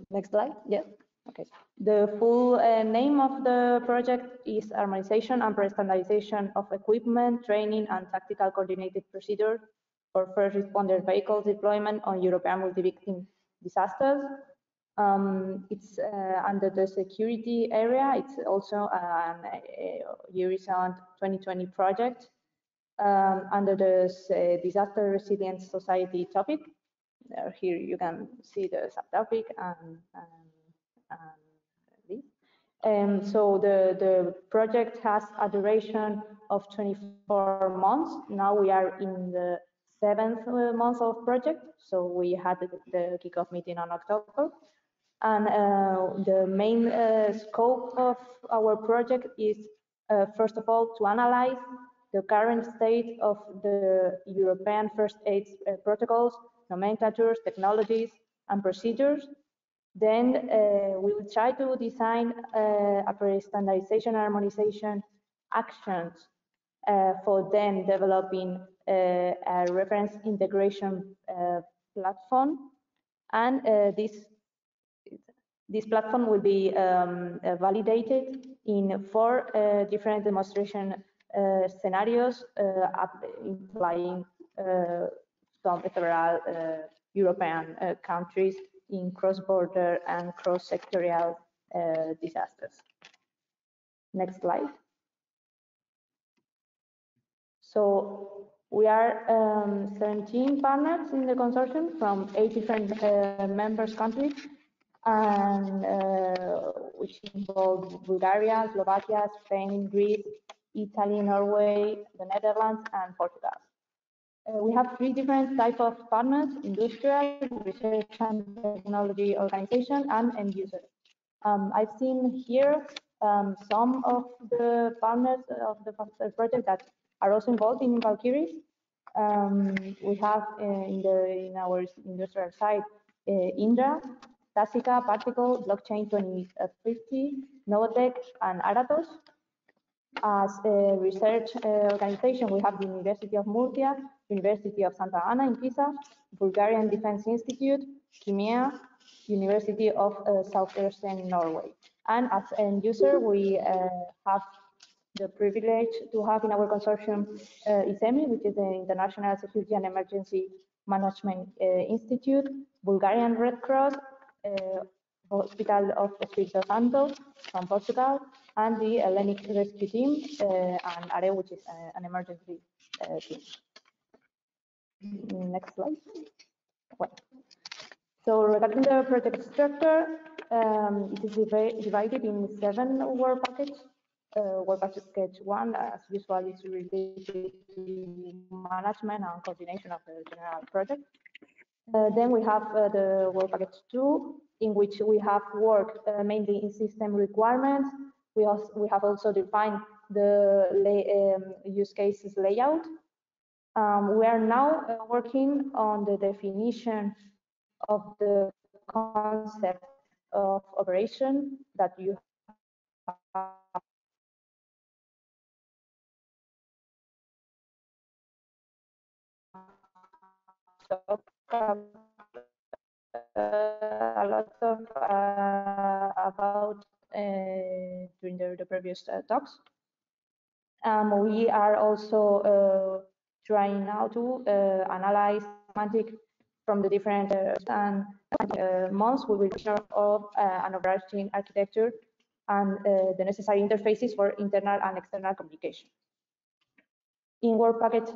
next slide. Yeah. Okay. The full name of the project is Harmonization and Pre-Standardization of Equipment, Training and Tactical Coordinated Procedure for First Responder Vehicles Deployment on European Multi-Victim Disasters. It's under the security area. It's also an Horizon 2020 project under the Disaster Resilience Society topic. Here you can see the subtopic and this. So the project has a duration of 24 months. Now we are in the 7th month of project. So we had the kickoff meeting on October. And the main scope of our project is, first of all, to analyze the current state of the European first aid protocols, nomenclatures, technologies, and procedures. Then we will try to design a pre-standardization and harmonization actions for then developing a reference integration platform. And this platform will be validated in 4 different demonstration scenarios implying several European countries in cross-border and cross-sectorial disasters. Next slide. So we are 17 partners in the consortium from 8 different members countries, and which involve Bulgaria, Slovakia, Spain, Greece, Italy, Norway, the Netherlands, and Portugal. We have 3 different types of partners: industrial, research and technology organization, and end user. I've seen here some of the partners of the project that are also involved in Valkyries. We have in our industrial side Indra, Tasica, Particle, Blockchain 2050, Novotech, and Aratos. As a research organization, we have the University of Murcia, University of Santa Ana in Pisa, Bulgarian Defense Institute, Kimia, University of Southeastern Norway. And as end user, we have the privilege to have in our consortium ISEMI, which is the International Security and Emergency Management Institute, Bulgarian Red Cross, Hospital of Espírito Santo from Portugal, and the Hellenic Rescue Team, and ARE, which is an emergency team. Next slide. Well, so regarding the project structure, it is divided in 7 work packages. Work package 1, as usual, is related to management and coordination of the general project. Then we have the work package 2, in which we have worked mainly in system requirements. We have also defined the use cases layout. We are now working on the definition of the concept of operation that you have a lot of about during the previous talks. We are also trying now to analyze semantic from the different and months. We will share of an overarching architecture and the necessary interfaces for internal and external communication. In work package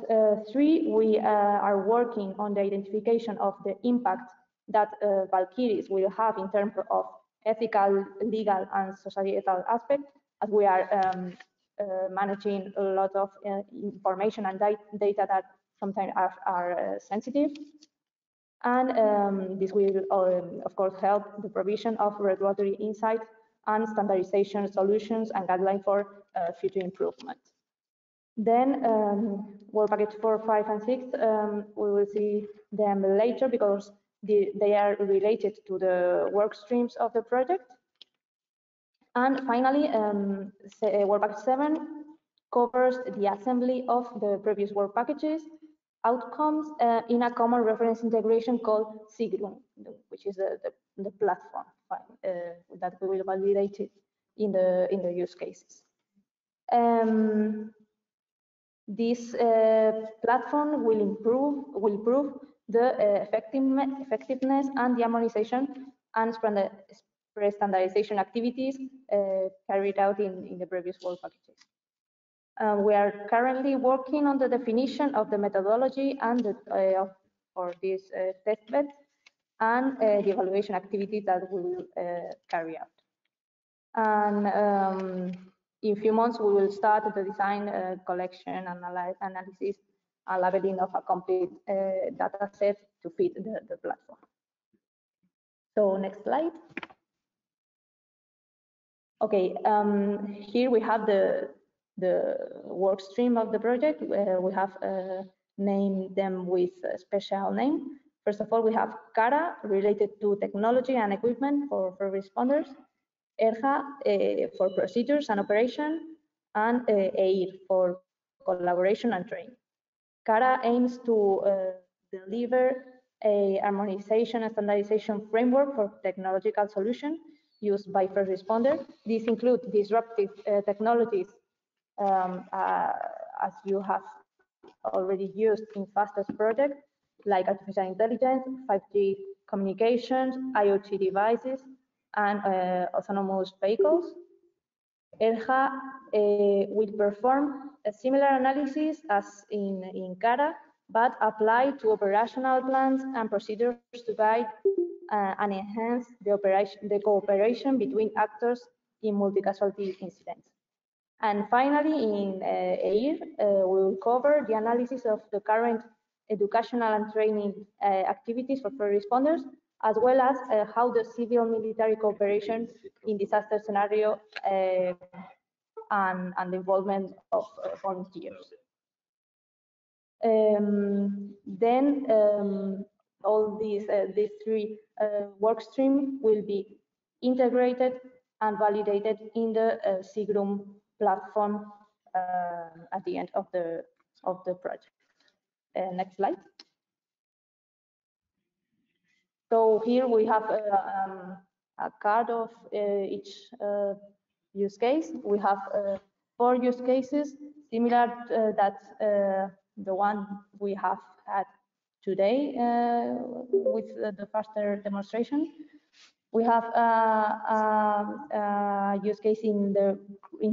3, we are working on the identification of the impact that Valkyries will have in terms of ethical, legal, and societal aspects, as we are managing a lot of information and data that sometimes are sensitive. And this will, of course, help the provision of regulatory insights and standardization solutions and guidelines for future improvement. Then work package 4, 5, and 6, we will see them later because they are related to the work streams of the project. And finally, work package 7 covers the assembly of the previous work packages, outcomes in a common reference integration called SIGRUM, which is the platform that we will validate it in the use cases. This platform will prove the effectiveness and the harmonization and standardization activities carried out in the previous work packages. We are currently working on the definition of the methodology and for this testbed and the evaluation activities that we will carry out. And in a few months, we will start the design, collection, analysis, and labeling of a complete data set to fit the platform. So next slide. Okay, here we have the work stream of the project. We have named them with a special name. First of all, we have CARA, related to technology and equipment for responders, ERJA for procedures and operation, and EIR for collaboration and training. CARA aims to deliver a harmonization and standardization framework for technological solutions used by first responders. These include disruptive technologies, as you have already used in FASTEST project, like artificial intelligence, 5G communications, IoT devices, and autonomous vehicles. ERJA will perform a similar analysis as in CARA, but apply to operational plans and procedures to guide and enhance the cooperation between actors in multi-casualty incidents. And finally, in EIR, we will cover the analysis of the current educational and training activities for first responders, as well as how the civil-military cooperation in disaster scenario and the involvement of volunteers. Then all these three work streams will be integrated and validated in the SIGRUM platform at the end of the project. Next slide. So here we have a card of each use case. We have 4 use cases, similar that the one we have had today with the faster demonstration. We have a use case in the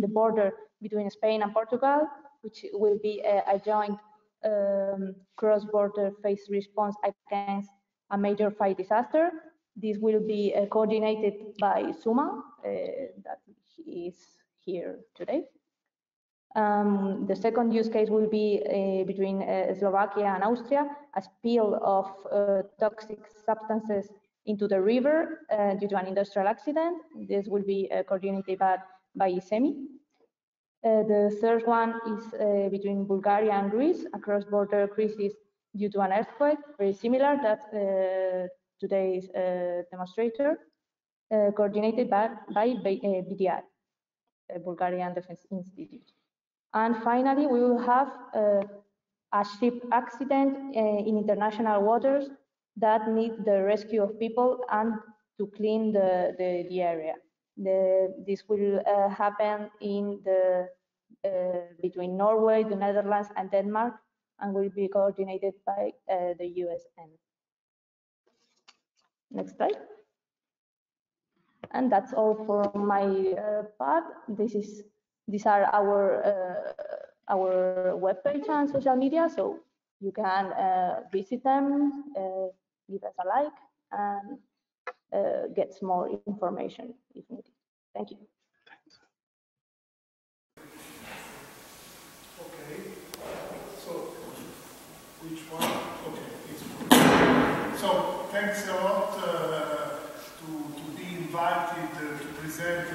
border between Spain and Portugal, which will be a joint cross-border phase response against a major fire disaster. This will be coordinated by SUMA, that is here today. The second use case will be between Slovakia and Austria, a spill of toxic substances into the river due to an industrial accident. This will be coordinated by ISEMI. The third one is between Bulgaria and Greece, a cross-border crisis due to an earthquake, very similar that today's demonstrator, coordinated by BDI, Bulgarian Defense Institute. And finally, we will have a ship accident in international waters that need the rescue of people and to clean the area. This will happen in between Norway, the Netherlands, and Denmark, and will be coordinated by the USN. Next slide. And that's all for my part. These are our webpage and social media, so you can visit them, give us a like, and get some more information if needed. Thank you. Okay, so which one? Okay, so thanks a lot to be invited to present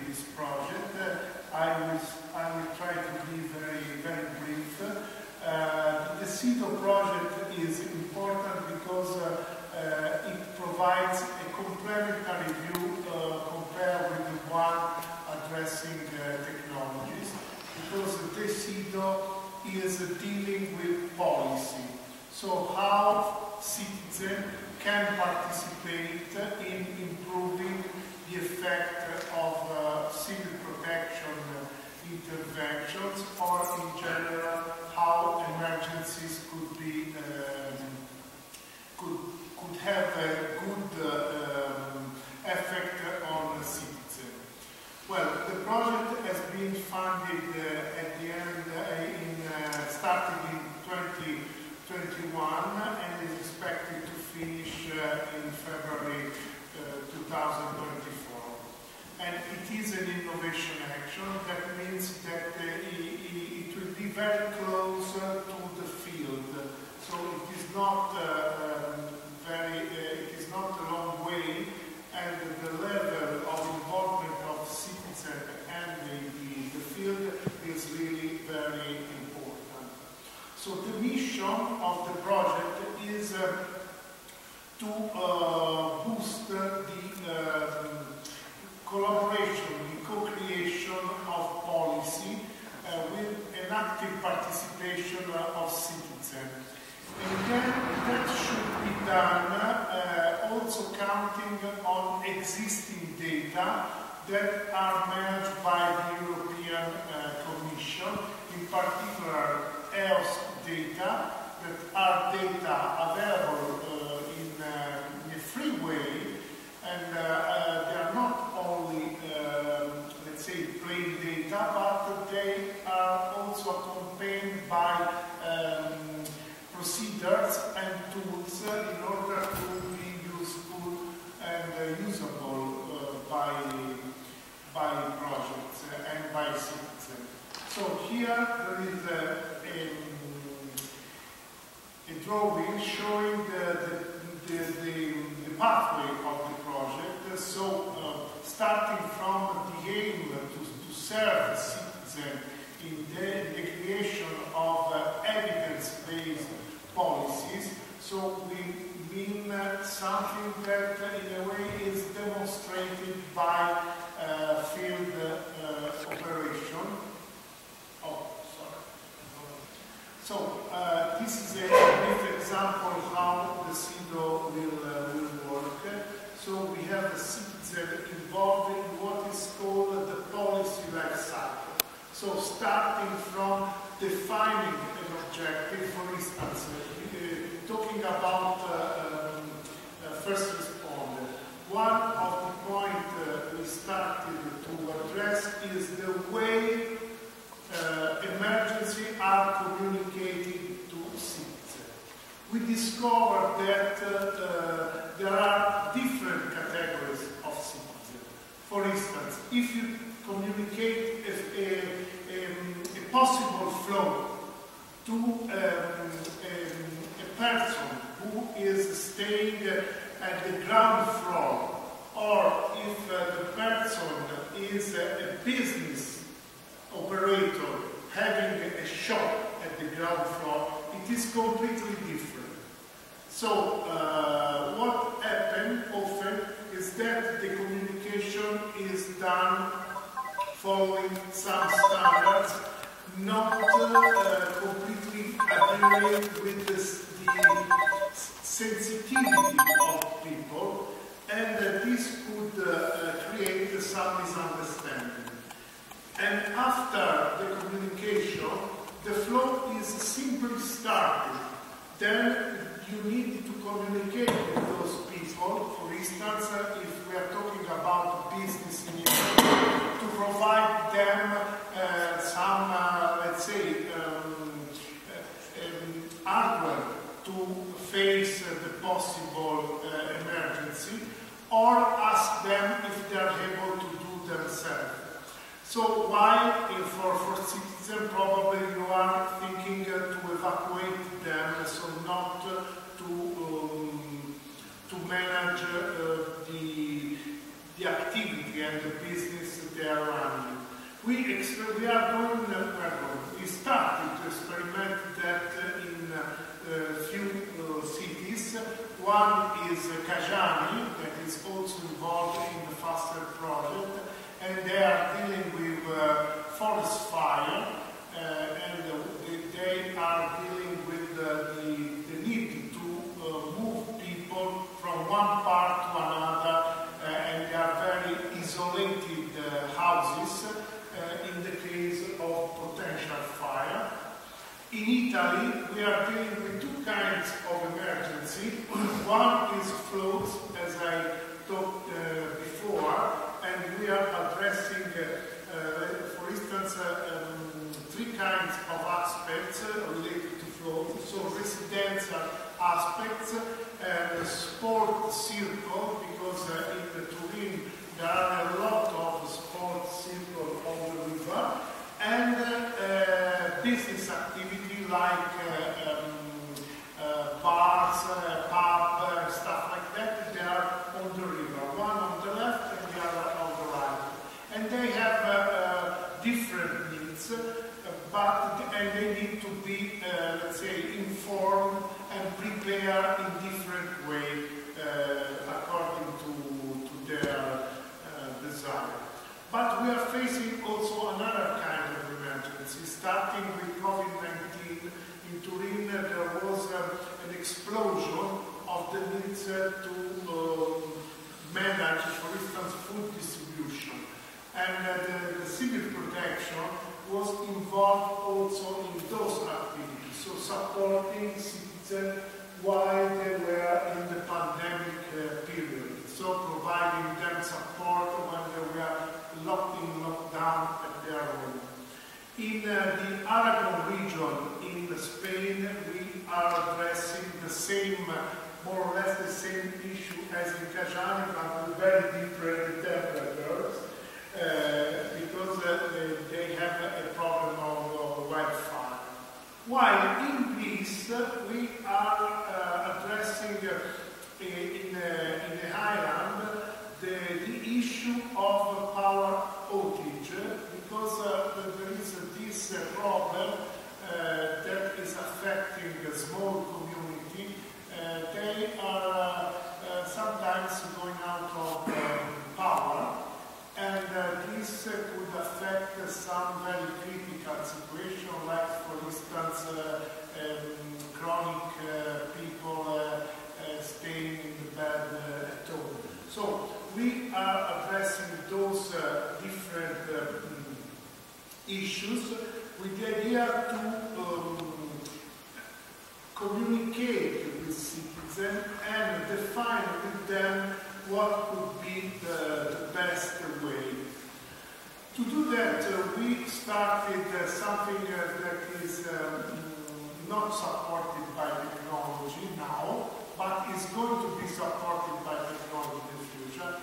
this project. I will try to be very brief. The CETO project is important because it provides a complementary view compared with the one addressing technologies, because this participate in improving the effect of civil protection interventions, or in general how emergencies could be could have a good effect on the citizen. Well, the project has been funded at the end, started in 2021 and is expected to finish in February 2024. And it is an innovation action. That means that it will be very close to the field. So it is not it is not a long way, and the level of involvement of citizens and the field is really very important. So the mission of the project is to boost the collaboration, the co-creation of policy with an active participation of citizens. And then that should be done also counting on existing data that are managed by the European Commission, in particular health data, that are data available in a free way, and they are not only, let's say, plain data, but they are also accompanied by procedures and tools in order to be useful and usable by projects and by citizens. So here there is a drawing showing the pathway of the project. So starting from the aim to serve citizens in the creation of evidence-based policies. So we mean something that in a way is demonstrated by field operation. Oh, sorry. So this is a brief example how the CIDO will work. So we have a citizen involved in what is called the policy life cycle. So starting from defining an objective, for instance, talking about first responder. One of the points we started to address is the way emergencies are communicated to citizens. We discovered that there are different categories of citizens. For instance, if you communicate a possible flow to a person who is staying at the ground floor, or if the person is a business operator having a shop at the ground floor, it is completely different. So what happens often is that the communication is done following some standards, not completely adhering with the sensitivity of people, and this could create some misunderstanding. And after the communication, the flow is simply started. Then you need to communicate with those people. For instance, if we are talking about business in Italy, to provide them some, let's say, hardware to face the possible emergency, or ask them if they are able to do themselves. So while for citizens probably you are thinking to evacuate them, so not to manage the activity and the business they are running. We started to experiment that in a few cities. One is Cajani, that is also involved in the FASTER project, and they are dealing with forest fire, and they are dealing with the need to move people from one In Italy, we are dealing with two kinds of emergency. One is floods, as I talked before, and we are addressing, for instance, three kinds of aspects related to floods. So residential aspects, sport circle, because in Turin there are a lot of sport circle on the river, and business activity like bars, pub, stuff like that. They are on the river, one on the left and the other on the right. And they have different needs, and they need to be, let's say, informed and prepared in different way according to their desire. But we are facing also another kind of emergency. Starting with COVID-19, in Turin there was an explosion of the needs to manage, for instance, food distribution. And the civil protection was involved also in those activities, so supporting citizens while they were in the pandemic period. So providing them support when they were lockdown at their home. In the Aragon region in Spain, we are addressing the same, more or less the same issue as in Cajani, but with very different temperatures, because they have a problem of wildfire. While in Greece, we are addressing in the highland the issue of power outage, because there is this problem that is affecting a small community. They are sometimes going out of power, and this could affect some very critical situations, like, for instance, chronic people staying in the bed at home. So we are addressing those different issues with the idea to communicate with citizens and define with them what could be the best way. To do that, we started something that is not supported by technology now, but is going to be supported by technology in the future.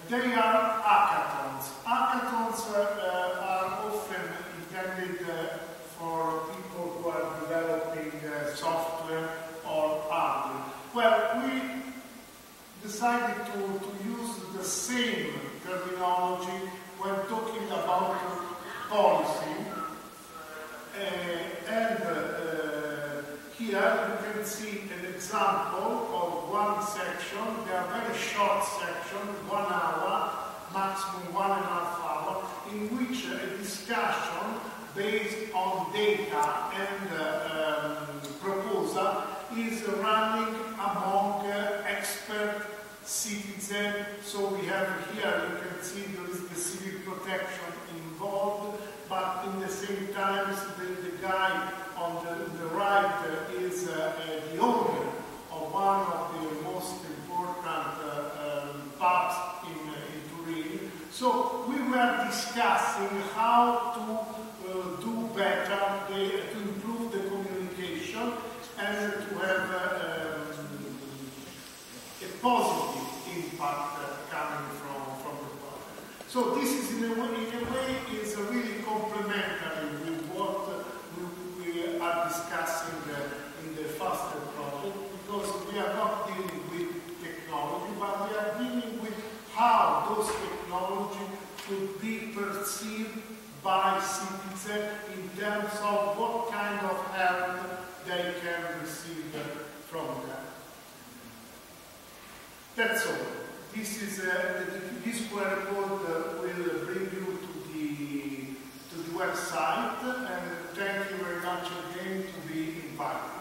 They are hackathons. Hackathons are often intended for people who are developing software or hardware. Well, we decided to use the same terminology when talking about policy. Here you can see an example of one section. They are very short sections, 1 hour, maximum 1.5 hours, in which a discussion based on data and proposal is running among expert citizens. So we have here, you can see there is the civil protection involved, but in the same time the guy on the right is the owner of one of the most important pubs in Turin. So we were discussing how to do better, to improve the communication and to have a positive impact coming from the public. So this is in a way is really complementary with what we are discussing in the FASTER project, because we are not dealing with technology, but we are dealing with how those technologies could be perceived by citizens in terms of what kind of help they can receive from them. That's all. This is this QR code will bring you to the website, and thank you very much again to be invited.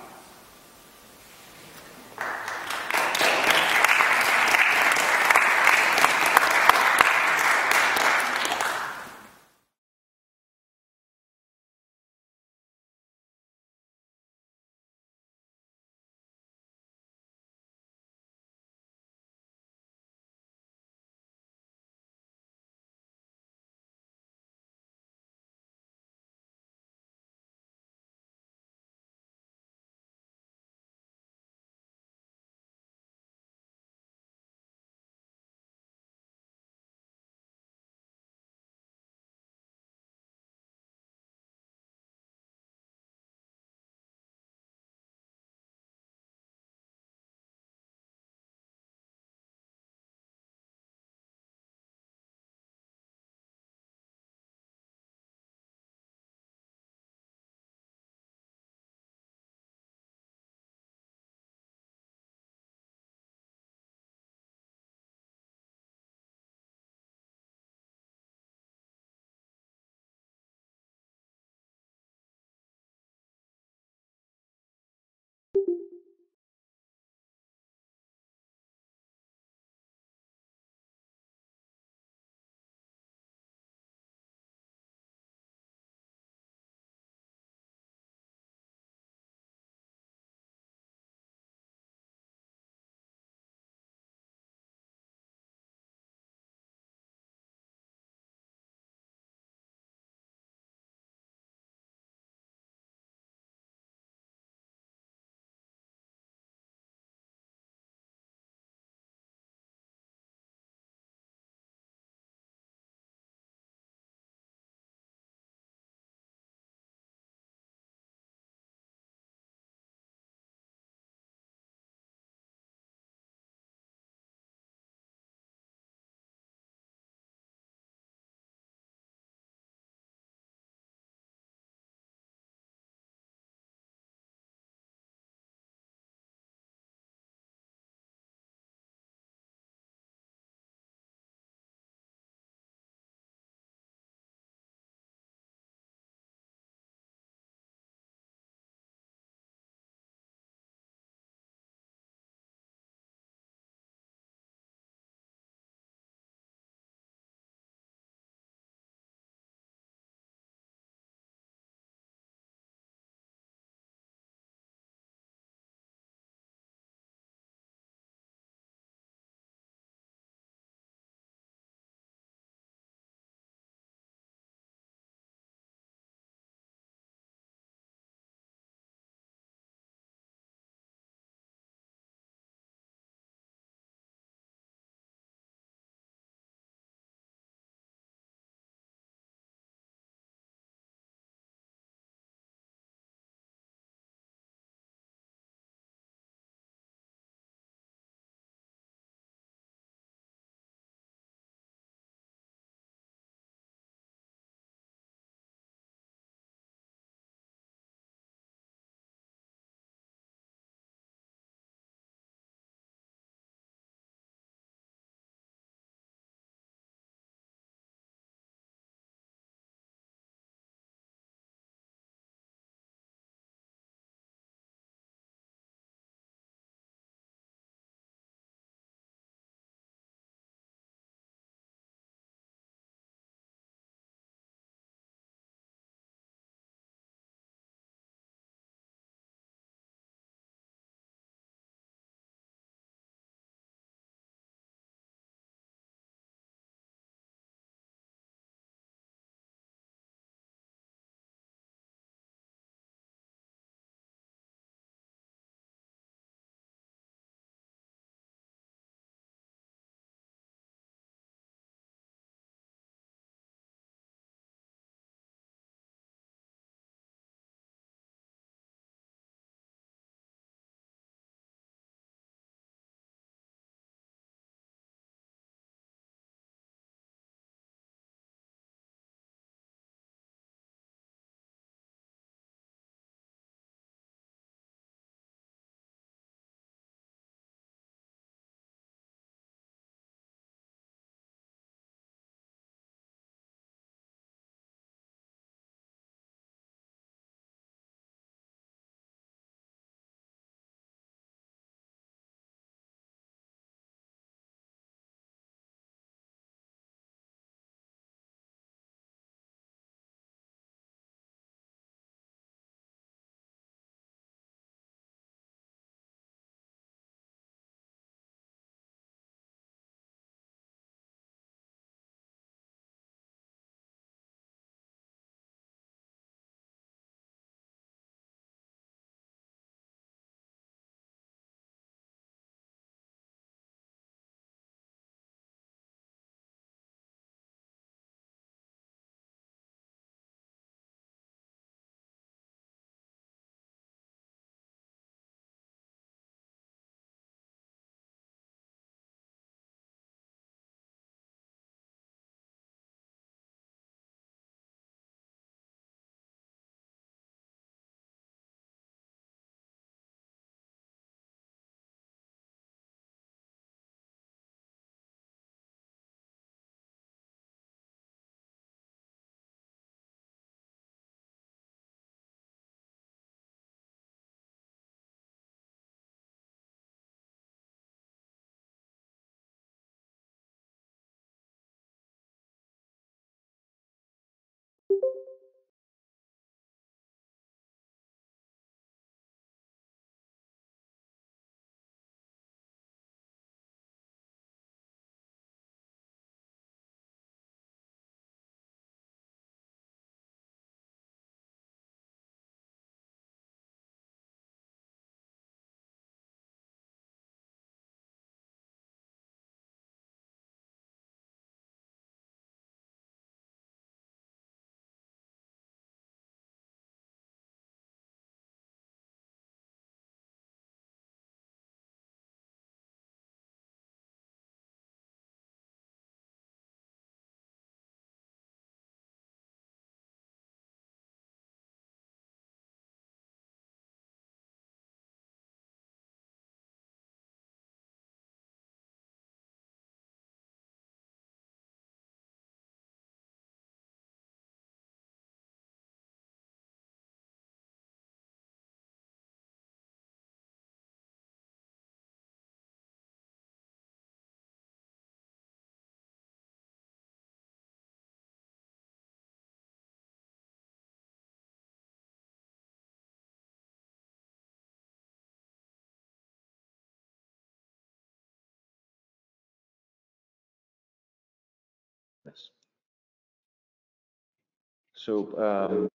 So